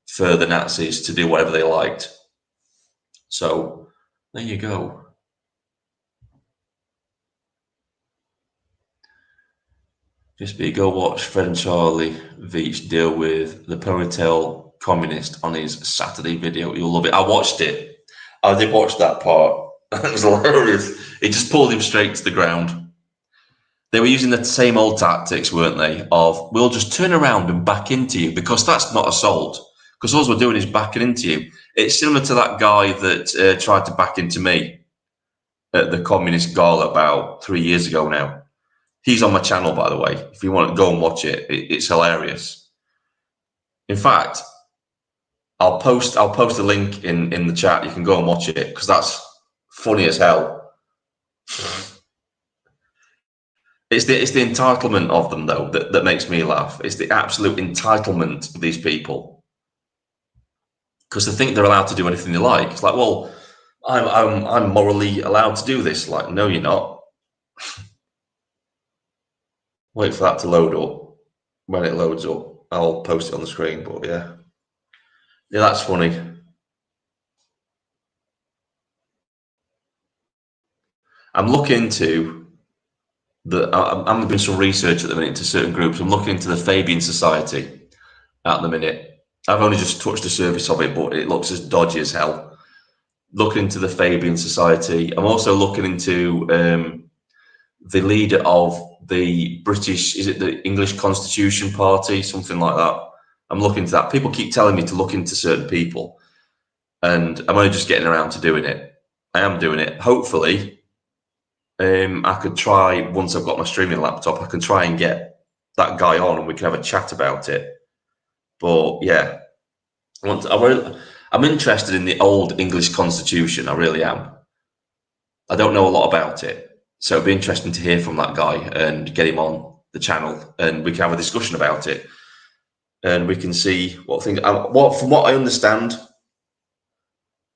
for the Nazis to do whatever they liked. So there you go. Just go watch Fred and Charlie Veach deal with the ponytail communist on his Saturday video. You'll love it. I watched it. I did watch that part. It was hilarious. It just pulled him straight to the ground. They were using the same old tactics, weren't they? Of, we'll just turn around and back into you, because that's not assault. Because all we're doing is backing into you. It's similar to that guy that tried to back into me at the communist gala about 3 years ago now. He's on my channel, by the way. If you want to go and watch it, it's hilarious. In fact, I'll post a link in the chat. You can go and watch it, because that's funny as hell. It's the entitlement of them, though, that makes me laugh. It's the absolute entitlement of these people, because they think they're allowed to do anything they like. It's like, well, I'm morally allowed to do this. Like, no, you're not. Wait for that to load up. When it loads up, I'll post it on the screen. But yeah, that's funny. I'm looking into I'm doing some research at the minute into certain groups. I'm looking into the Fabian Society at the minute. I've only just touched the surface of it, but it looks as dodgy as hell. Looking into the Fabian Society. I'm also looking into the leader of the British, is it the English Constitution Party, something like that. I'm looking into that. People keep telling me to look into certain people, and I'm only just getting around to doing it. I am doing it. Hopefully, I could try, once I've got my streaming laptop, I can try and get that guy on and we can have a chat about it. But yeah, I'm interested in the old English Constitution. I really am. I don't know a lot about it, so it'd be interesting to hear from that guy and get him on the channel, and we can have a discussion about it, and we can see what things. What from what I understand,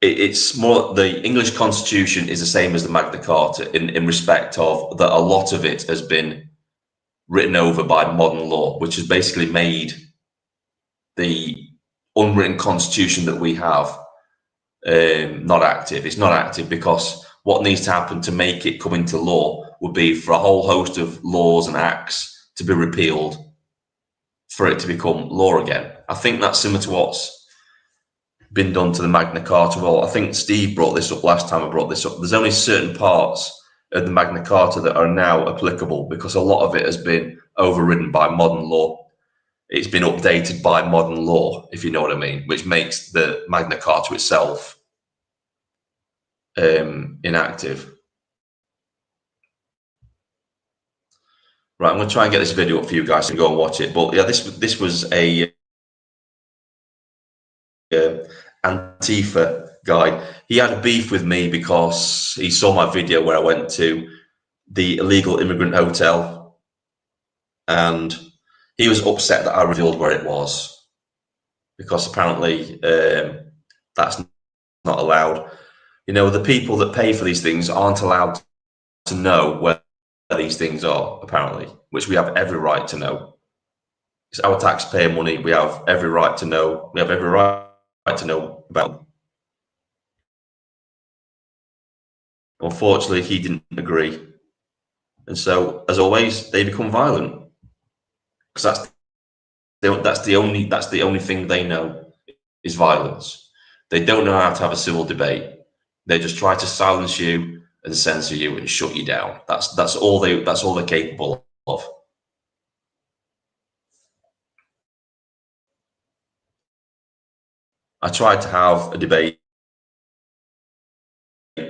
it's more the English Constitution is the same as the Magna Carta in respect of that a lot of it has been written over by modern law, which has basically made the unwritten constitution that we have not active. It's not active because what needs to happen to make it come into law would be for a whole host of laws and acts to be repealed for it to become law again. I think that's similar to what's been done to the Magna Carta. Well, I think Steve brought this up last time I brought this up. There's only certain parts of the Magna Carta that are now applicable because a lot of it has been overridden by modern law. It's been updated by modern law, if you know what I mean, which makes the Magna Carta itself inactive. Right, I'm going to try and get this video up for you guys to go and watch it. But yeah, this was a Antifa guy. He had a beef with me because he saw my video where I went to the illegal immigrant hotel, and he was upset that I revealed where it was because apparently that's not allowed. You know, the people that pay for these things aren't allowed to know where these things are, apparently, which we have every right to know. It's our taxpayer money. We have every right to know. We have every right to know about them. Unfortunately, he didn't agree. And so, as always, they become violent because that's the only thing they know is violence. They don't know how to have a civil debate. They just try to silence you and censor you and shut you down. That's all they're capable of. I tried to have a debate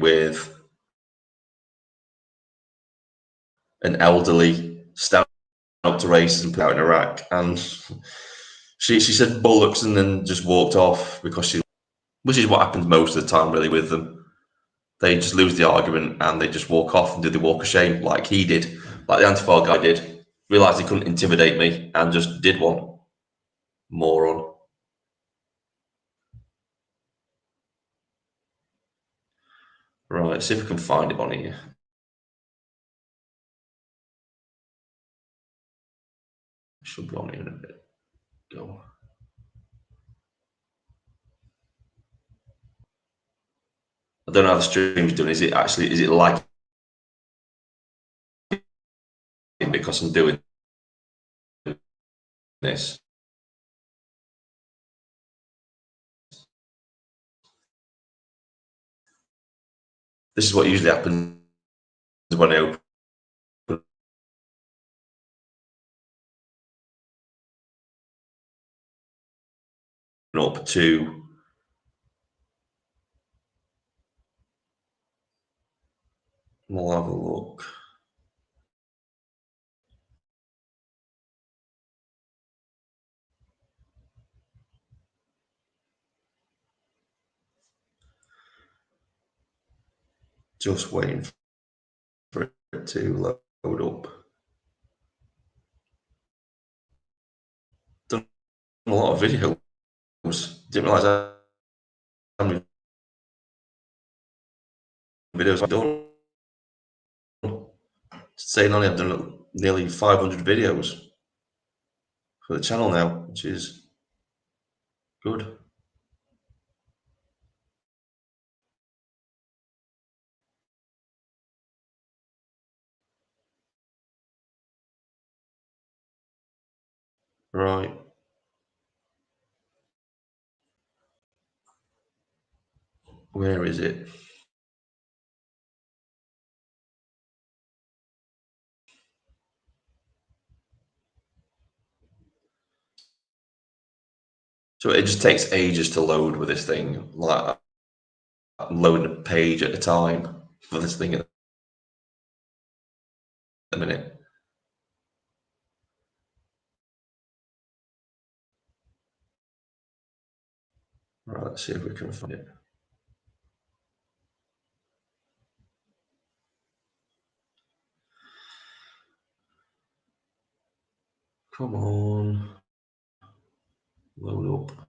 with an elderly stand up to racism out in Iraq, and she said bollocks and then just walked off because which is what happens most of the time really with them. They just lose the argument and they just walk off and do the walk of shame like he did, like the Antifa guy did. Realised he couldn't intimidate me and just did one. Moron. Right, see if we can find it on here. Should be on here in a bit. Go. I don't know how the stream's doing. Is it like because I'm doing this? This is what usually happens when I open up to we'll have a look. Just waiting for it to load up. Done a lot of videos. Didn't realise how many videos I've done. Saying only I've done nearly 500 videos for the channel now, which is good. Right. Where is it? So it just takes ages to load with this thing, like loading a page at a time for this thing at the minute. Right, let's see if we can find it. Come on. Load up.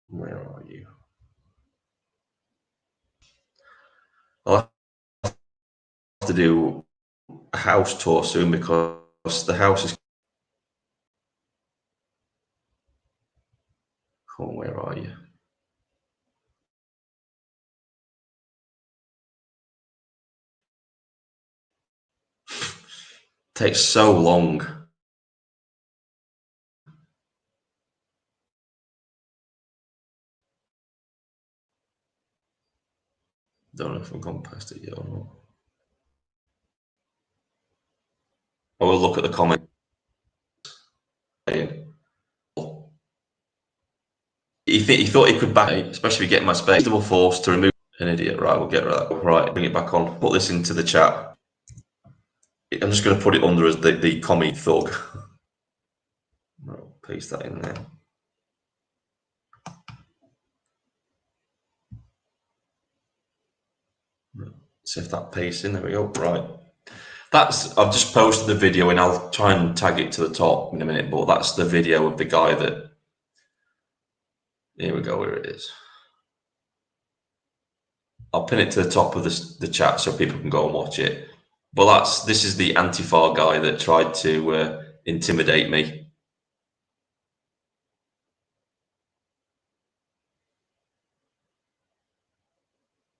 Where are you? I'll have to do a house tour soon because the house is. Come on, where are you? Takes so long. Don't know if I've gone past it yet or not. I will look at the comment. He thought he could back, especially if you get my space. Double force to remove an idiot. Right, we'll get rid of that. Right, bring it back on. Put this into the chat. I'm just going to put it under as the commie thug. I'll paste that in there. See if that pastes in. There we go. Right. I've just posted the video and I'll try and tag it to the top in a minute, but that's the video of the guy that. Here we go, where it is. I'll pin it to the top of the chat so people can go and watch it. But this is the Antifa guy that tried to intimidate me.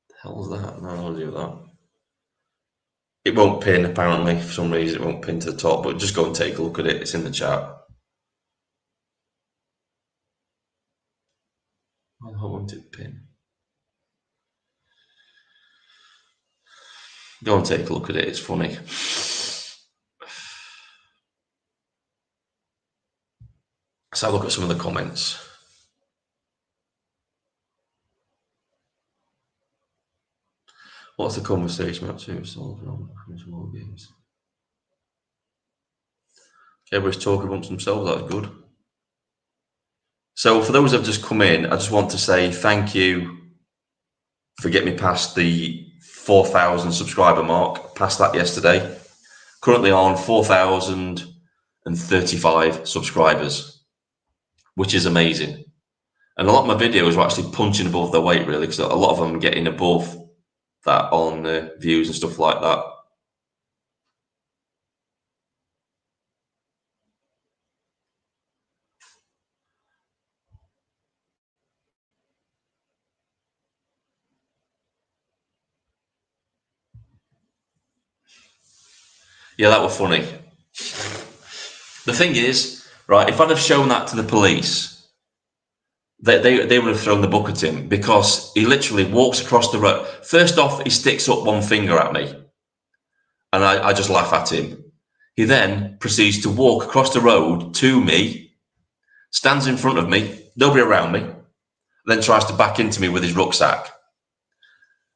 The hell's that? No, I'll do that. It won't pin, apparently. For some reason, it won't pin to the top, but just go and take a look at it. It's in the chat. Why won't it pin? Go and take a look at it. It's funny. Let's have a look at some of the comments. What's the conversation about to solve small games? Everybody's talking amongst themselves. That's good. So for those that have just come in, I just want to say thank you for getting me past the 4,000 subscriber mark. Passed that yesterday. Currently on 4,035 subscribers, which is amazing. And a lot of my videos are actually punching above their weight, really, because a lot of them are getting above that on views and stuff like that. Yeah, that was funny. The thing is, right, if I'd have shown that to the police, they would have thrown the book at him, because he literally walks across the road. First off, he sticks up one finger at me, and I just laugh at him. He then proceeds to walk across the road to me, stands in front of me, nobody around me, then tries to back into me with his rucksack.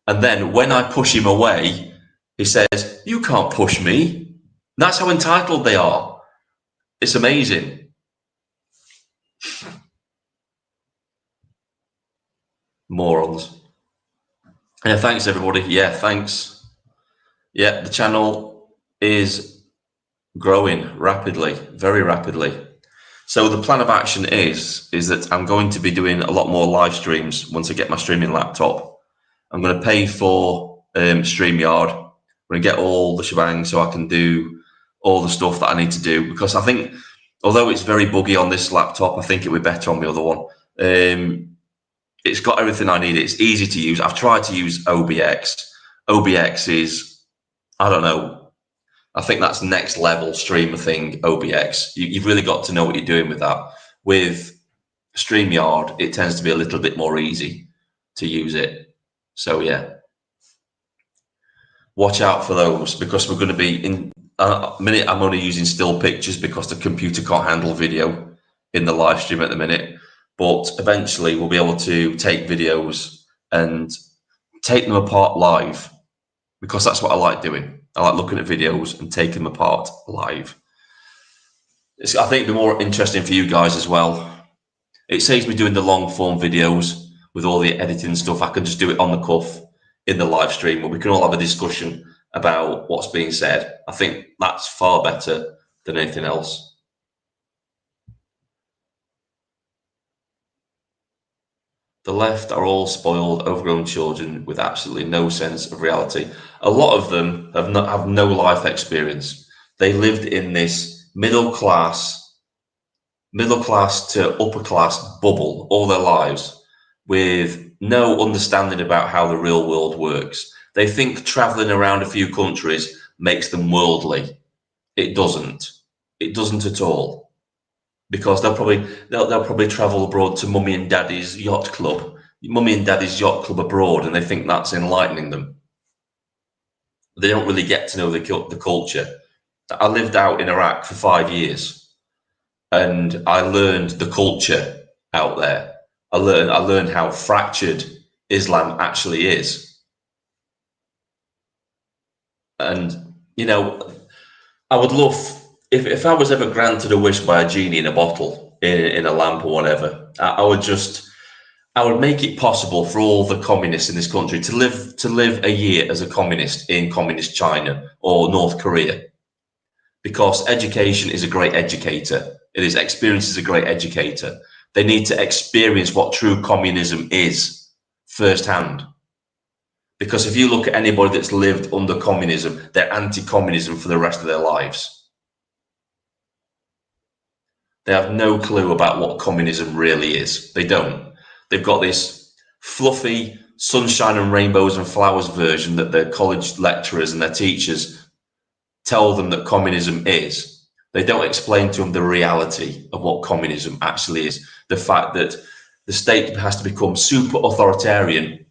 And then when I push him away, he says, "You can't push me." That's how entitled they are. It's amazing. Morons. Yeah, thanks everybody. Yeah, thanks. Yeah, the channel is growing rapidly, very rapidly. So the plan of action is that I'm going to be doing a lot more live streams once I get my streaming laptop. I'm going to pay for StreamYard. I'm going to get all the shebang so I can do all the stuff that I need to do, because I think, although it's very buggy on this laptop, I think it would be better on the other one. It's got everything I need. It's easy to use. I've tried to use OBX, OBX is, I don't know, I think that's next level streamer thing, OBX. You've really got to know what you're doing with that. With StreamYard, it tends to be a little bit more easy to use it. So yeah, watch out for those, because we're going to be in a minute. I'm only using still pictures because the computer can't handle video in the live stream at the minute, but eventually we'll be able to take videos and take them apart live, because that's what I like doing. I like looking at videos and taking them apart live. I think it'd be more interesting for you guys as well. It saves me doing the long form videos with all the editing stuff. I can just do it on the cuff in the live stream, where we can all have a discussion about what's being said. I think that's far better than anything else. The left are all spoiled, overgrown children with absolutely no sense of reality. A lot of them have no life experience. They lived in this middle class to upper class bubble all their lives, with no understanding about how the real world works. They think traveling around a few countries makes them worldly. It doesn't. It doesn't at all. Because they'll probably travel abroad to mummy and daddy's yacht club, abroad, and they think that's enlightening them. They don't really get to know the culture. I lived out in Iraq for 5 years, and I learned the culture out there. I learned how fractured Islam actually is. And I would love, if I was ever granted a wish by a genie in a bottle, in a lamp or whatever, I would make it possible for all the communists in this country to live a year as a communist in communist China or North Korea, because education is a great educator. Experience is a great educator. They need to experience what true communism is firsthand. Because if you look at anybody that's lived under communism, they're anti-communism for the rest of their lives. They have no clue about what communism really is. They don't. They've got this fluffy sunshine and rainbows and flowers version that their college lecturers and their teachers tell them that communism is. They don't explain to them the reality of what communism actually is. The fact that the state has to become super authoritarian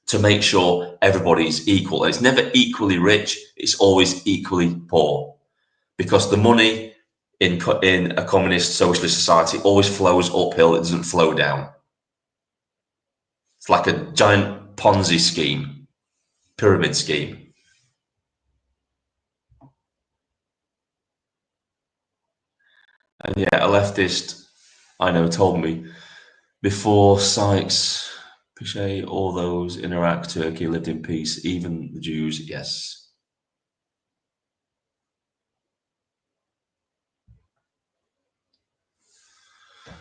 to make sure everybody's equal. And it's never equally rich, it's always equally poor. Because the money in a communist socialist society always flows uphill, it doesn't flow down. It's like a giant Ponzi scheme, pyramid scheme. And yeah, a leftist I know told me, before Sykes, Pichet, all those in Iraq, Turkey lived in peace, even the Jews, yes. A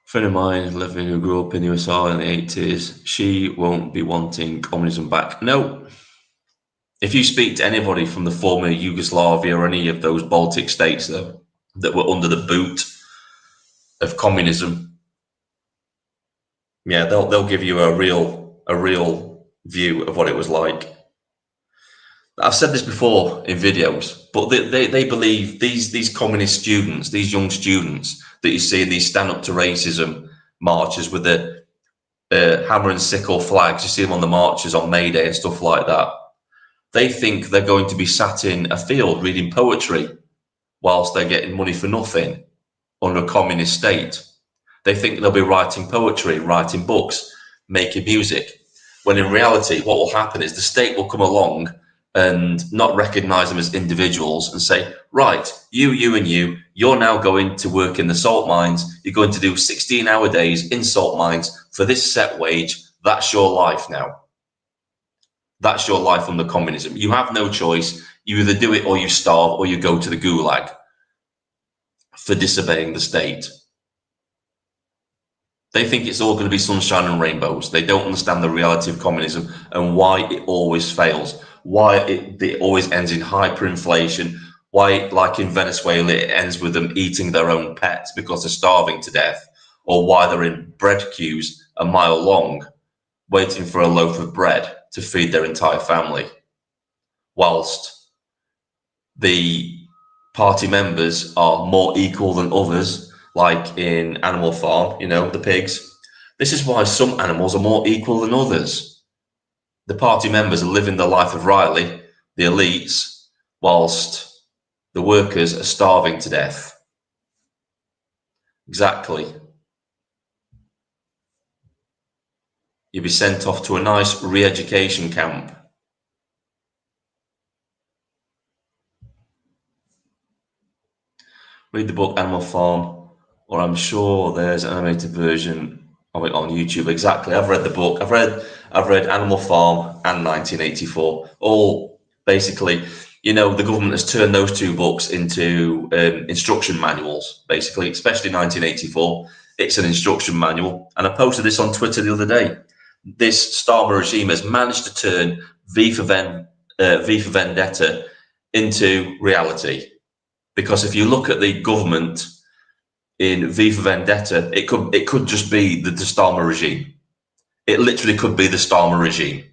friend of mine living who grew up in the USSR in the 80s, she won't be wanting communism back. No. If you speak to anybody from the former Yugoslavia or any of those Baltic states though, that were under the boot of communism, yeah, they'll give you a real view of what it was like. I've said this before in videos, but they believe these communist students, these young students that you see in these stand up to racism marches with the hammer and sickle flags, you see them on the marches on May Day and stuff like that. They think they're going to be sat in a field reading poetry whilst they're getting money for nothing under a communist state. They think they'll be writing poetry, writing books, making music, when in reality, what will happen is the state will come along and not recognize them as individuals and say, right, you and you're now going to work in the salt mines. You're going to do 16-hour days in salt mines for this set wage. That's your life now. That's your life under communism. You have no choice. You either do it or you starve or you go to the gulag for disobeying the state. They think it's all going to be sunshine and rainbows. They don't understand the reality of communism and why it always fails, why it always ends in hyperinflation, why, like in Venezuela, it ends with them eating their own pets because they're starving to death, or why they're in bread queues a mile long, waiting for a loaf of bread to feed their entire family. whilst the party members are more equal than others, like in Animal Farm, you know, the pigs. This is why some animals are more equal than others. The party members are living the life of Riley, the elites, whilst the workers are starving to death. Exactly. You'll be sent off to a nice re-education camp. Read the book Animal Farm, or I'm sure there's an animated version of it on YouTube. Exactly. I've read the book. I've read Animal Farm and 1984. All basically, you know, the government has turned those two books into instruction manuals, basically, especially 1984. It's an instruction manual. And I posted this on Twitter the other day. This Starmer regime has managed to turn V for Vendetta into reality. Because if you look at the government in V for Vendetta, it could just be the Starmer regime. It literally could be the Starmer regime.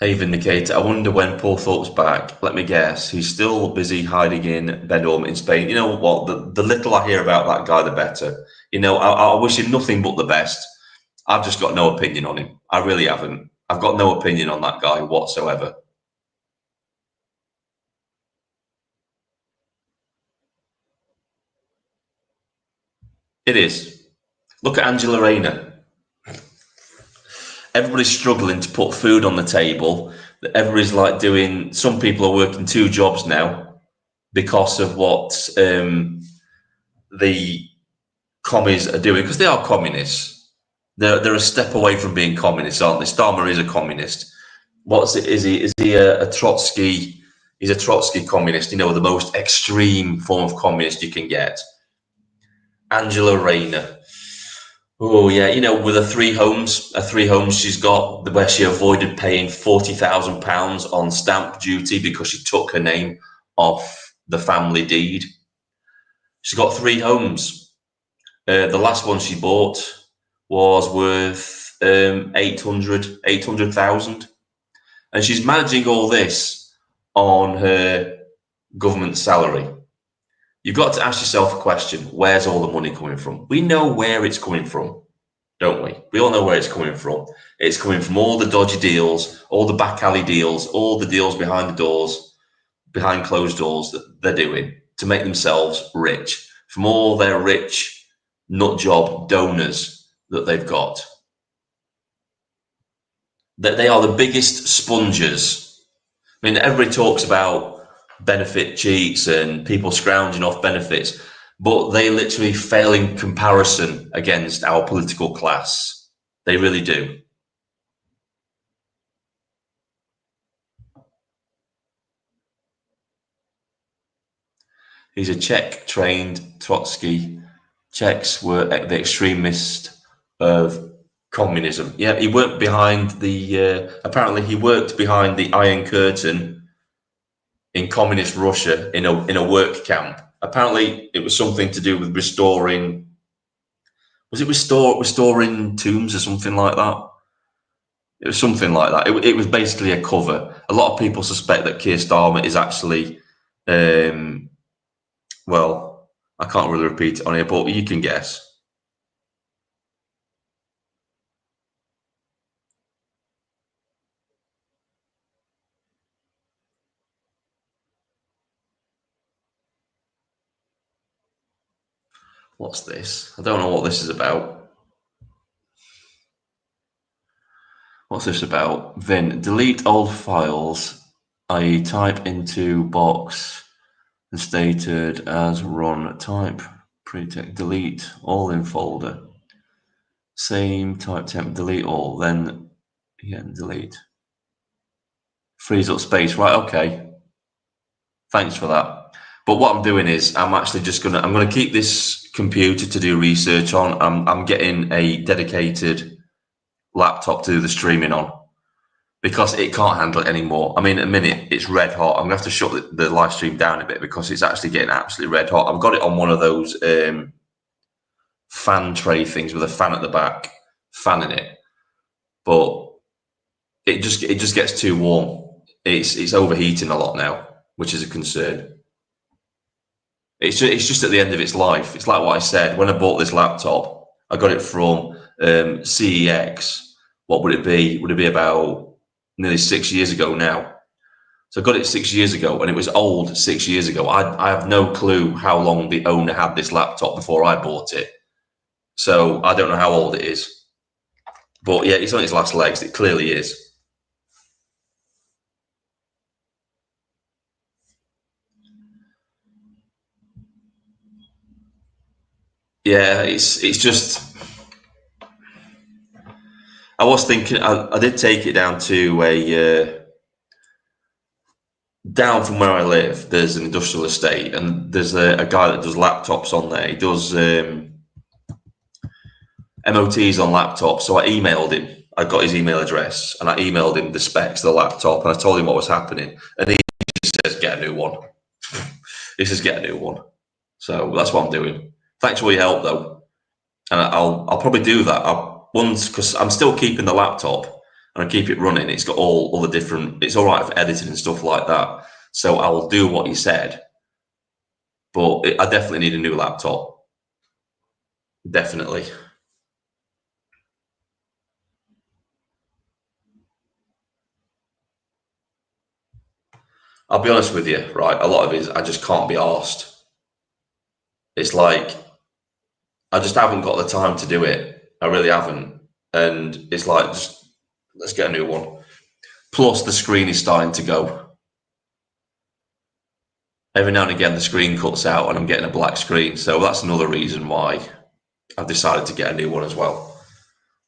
Hey Vindicator, I wonder when Paul Thorpe's back. Let me guess, he's still busy hiding in Benidorm in Spain. You know what, the little I hear about that guy, the better. You know, I wish him nothing but the best. I've just got no opinion on him. I really haven't. I've got no opinion on that guy whatsoever. It is. Look at Angela Rayner. Everybody's struggling to put food on the table. Everybody's like doing, some people are working 2 jobs now because of what the commies are doing, because they are communists. They're a step away from being communists, aren't they? Starmer is a communist. What's it? Is he a Trotsky? He's a Trotsky communist, you know, the most extreme form of communist you can get. Angela Rayner. Oh yeah, you know, with her 3 homes, she's got, where she avoided paying £40,000 on stamp duty because she took her name off the family deed. She's got 3 homes. The last one she bought was worth 800,000, and she's managing all this on her government salary. You've got to ask yourself a question: where's all the money coming from? We know where it's coming from, don't we? We all know where it's coming from. It's coming from all the dodgy deals, all the back alley deals, all the deals behind the doors, behind closed doors that they're doing to make themselves rich, from all their rich nut job donors that they've got. That they are the biggest spongers. I mean, everybody talks about benefit cheats and people scrounging off benefits, but they literally fail in comparison against our political class. They really do. He's a Czech-trained Trotsky. Czechs were the extremist of communism. Yeah, he worked behind the, apparently he worked behind the Iron Curtain in communist Russia in a work camp. Apparently it was something to do with restoring, was it restoring tombs or something like that? It was something like that. It was basically a cover. A lot of people suspect that Keir Starmer is actually, well, I can't really repeat it on here, but you can guess. What's this? I don't know what this is about. What's this about? Vin, delete old files, i.e. type into box and stated as run type. Pre-text, delete all in folder. Same type temp, delete all, then again, delete. Frees up space, right, okay. Thanks for that. But what I'm doing is I'm actually just I'm gonna keep this computer to do research on. I'm getting a dedicated laptop to do the streaming on because it can't handle it anymore. I mean, at a minute it's red hot. I'm gonna have to shut the live stream down a bit because it's actually getting absolutely red hot. I've got it on one of those fan tray things with a fan at the back, fanning it, but it just gets too warm. It's overheating a lot now, which is a concern. It's just at the end of its life. It's like what I said when I bought this laptop. I got it from CEX. What would it be? Would it be about nearly 6 years ago now? So I got it 6 years ago, and it was old 6 years ago. I have no clue how long the owner had this laptop before I bought it. So I don't know how old it is. But yeah, it's on its last legs. It clearly is. Yeah, it's just. I was thinking. I did take it down to a. Down from where I live, there's an industrial estate, and there's a guy that does laptops on there. He does MOTs on laptops. So I emailed him. I got his email address, and I emailed him the specs of the laptop, and I told him what was happening, and he just says, "Get a new one." He says, "Get a new one." So that's what I'm doing. Thanks for your help, though, and I'll probably do that once, because I'm still keeping the laptop and I keep it running. It's got all the different. It's all right for editing and stuff like that. So I'll do what he said, but I definitely need a new laptop. Definitely. I'll be honest with you, right? A lot of it, I just can't be arsed. It's like I just haven't got the time to do it. I really haven't, and it's like just let's get a new one. Plus, the screen is starting to go. Every now and again, the screen cuts out, and I'm getting a black screen. So that's another reason why I've decided to get a new one as well.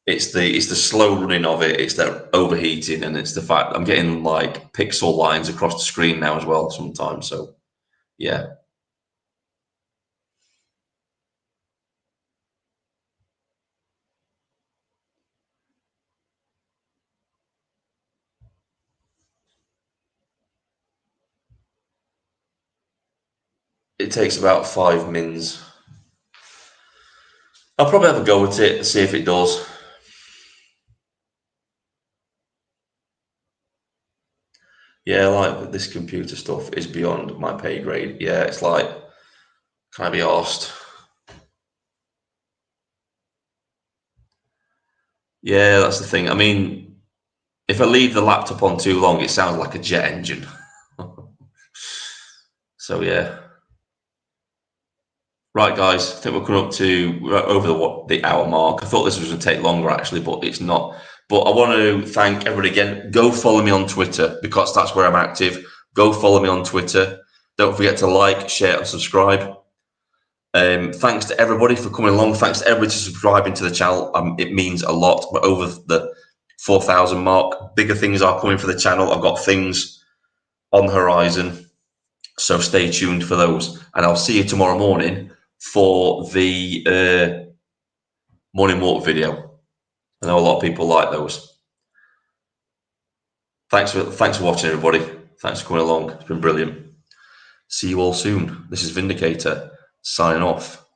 It's the slow running of it. It's the overheating, and it's the fact I'm getting like pixel lines across the screen now as well sometimes. So yeah, it takes about 5 mins. I'll probably have a go at it and see if it does. Yeah, like this computer stuff is beyond my pay grade. Yeah, it's like, can I be asked? Yeah, that's the thing. I mean, if I leave the laptop on too long, it sounds like a jet engine. So yeah. Right, guys, I think we're coming up to over the hour mark. I thought this was going to take longer, actually, but it's not. But I want to thank everybody again. Go follow me on Twitter, because that's where I'm active. Go follow me on Twitter. Don't forget to like, share, and subscribe. Thanks to everybody for coming along. Thanks to everybody for subscribing to the channel. It means a lot. We're over the 4,000 mark. Bigger things are coming for the channel. I've got things on the horizon, so stay tuned for those. And I'll see you tomorrow morning for the morning walk video. I know a lot of people like those. Thanks for watching, everybody. Thanks for coming along. It's been brilliant. See you all soon. This is Vindicator signing off.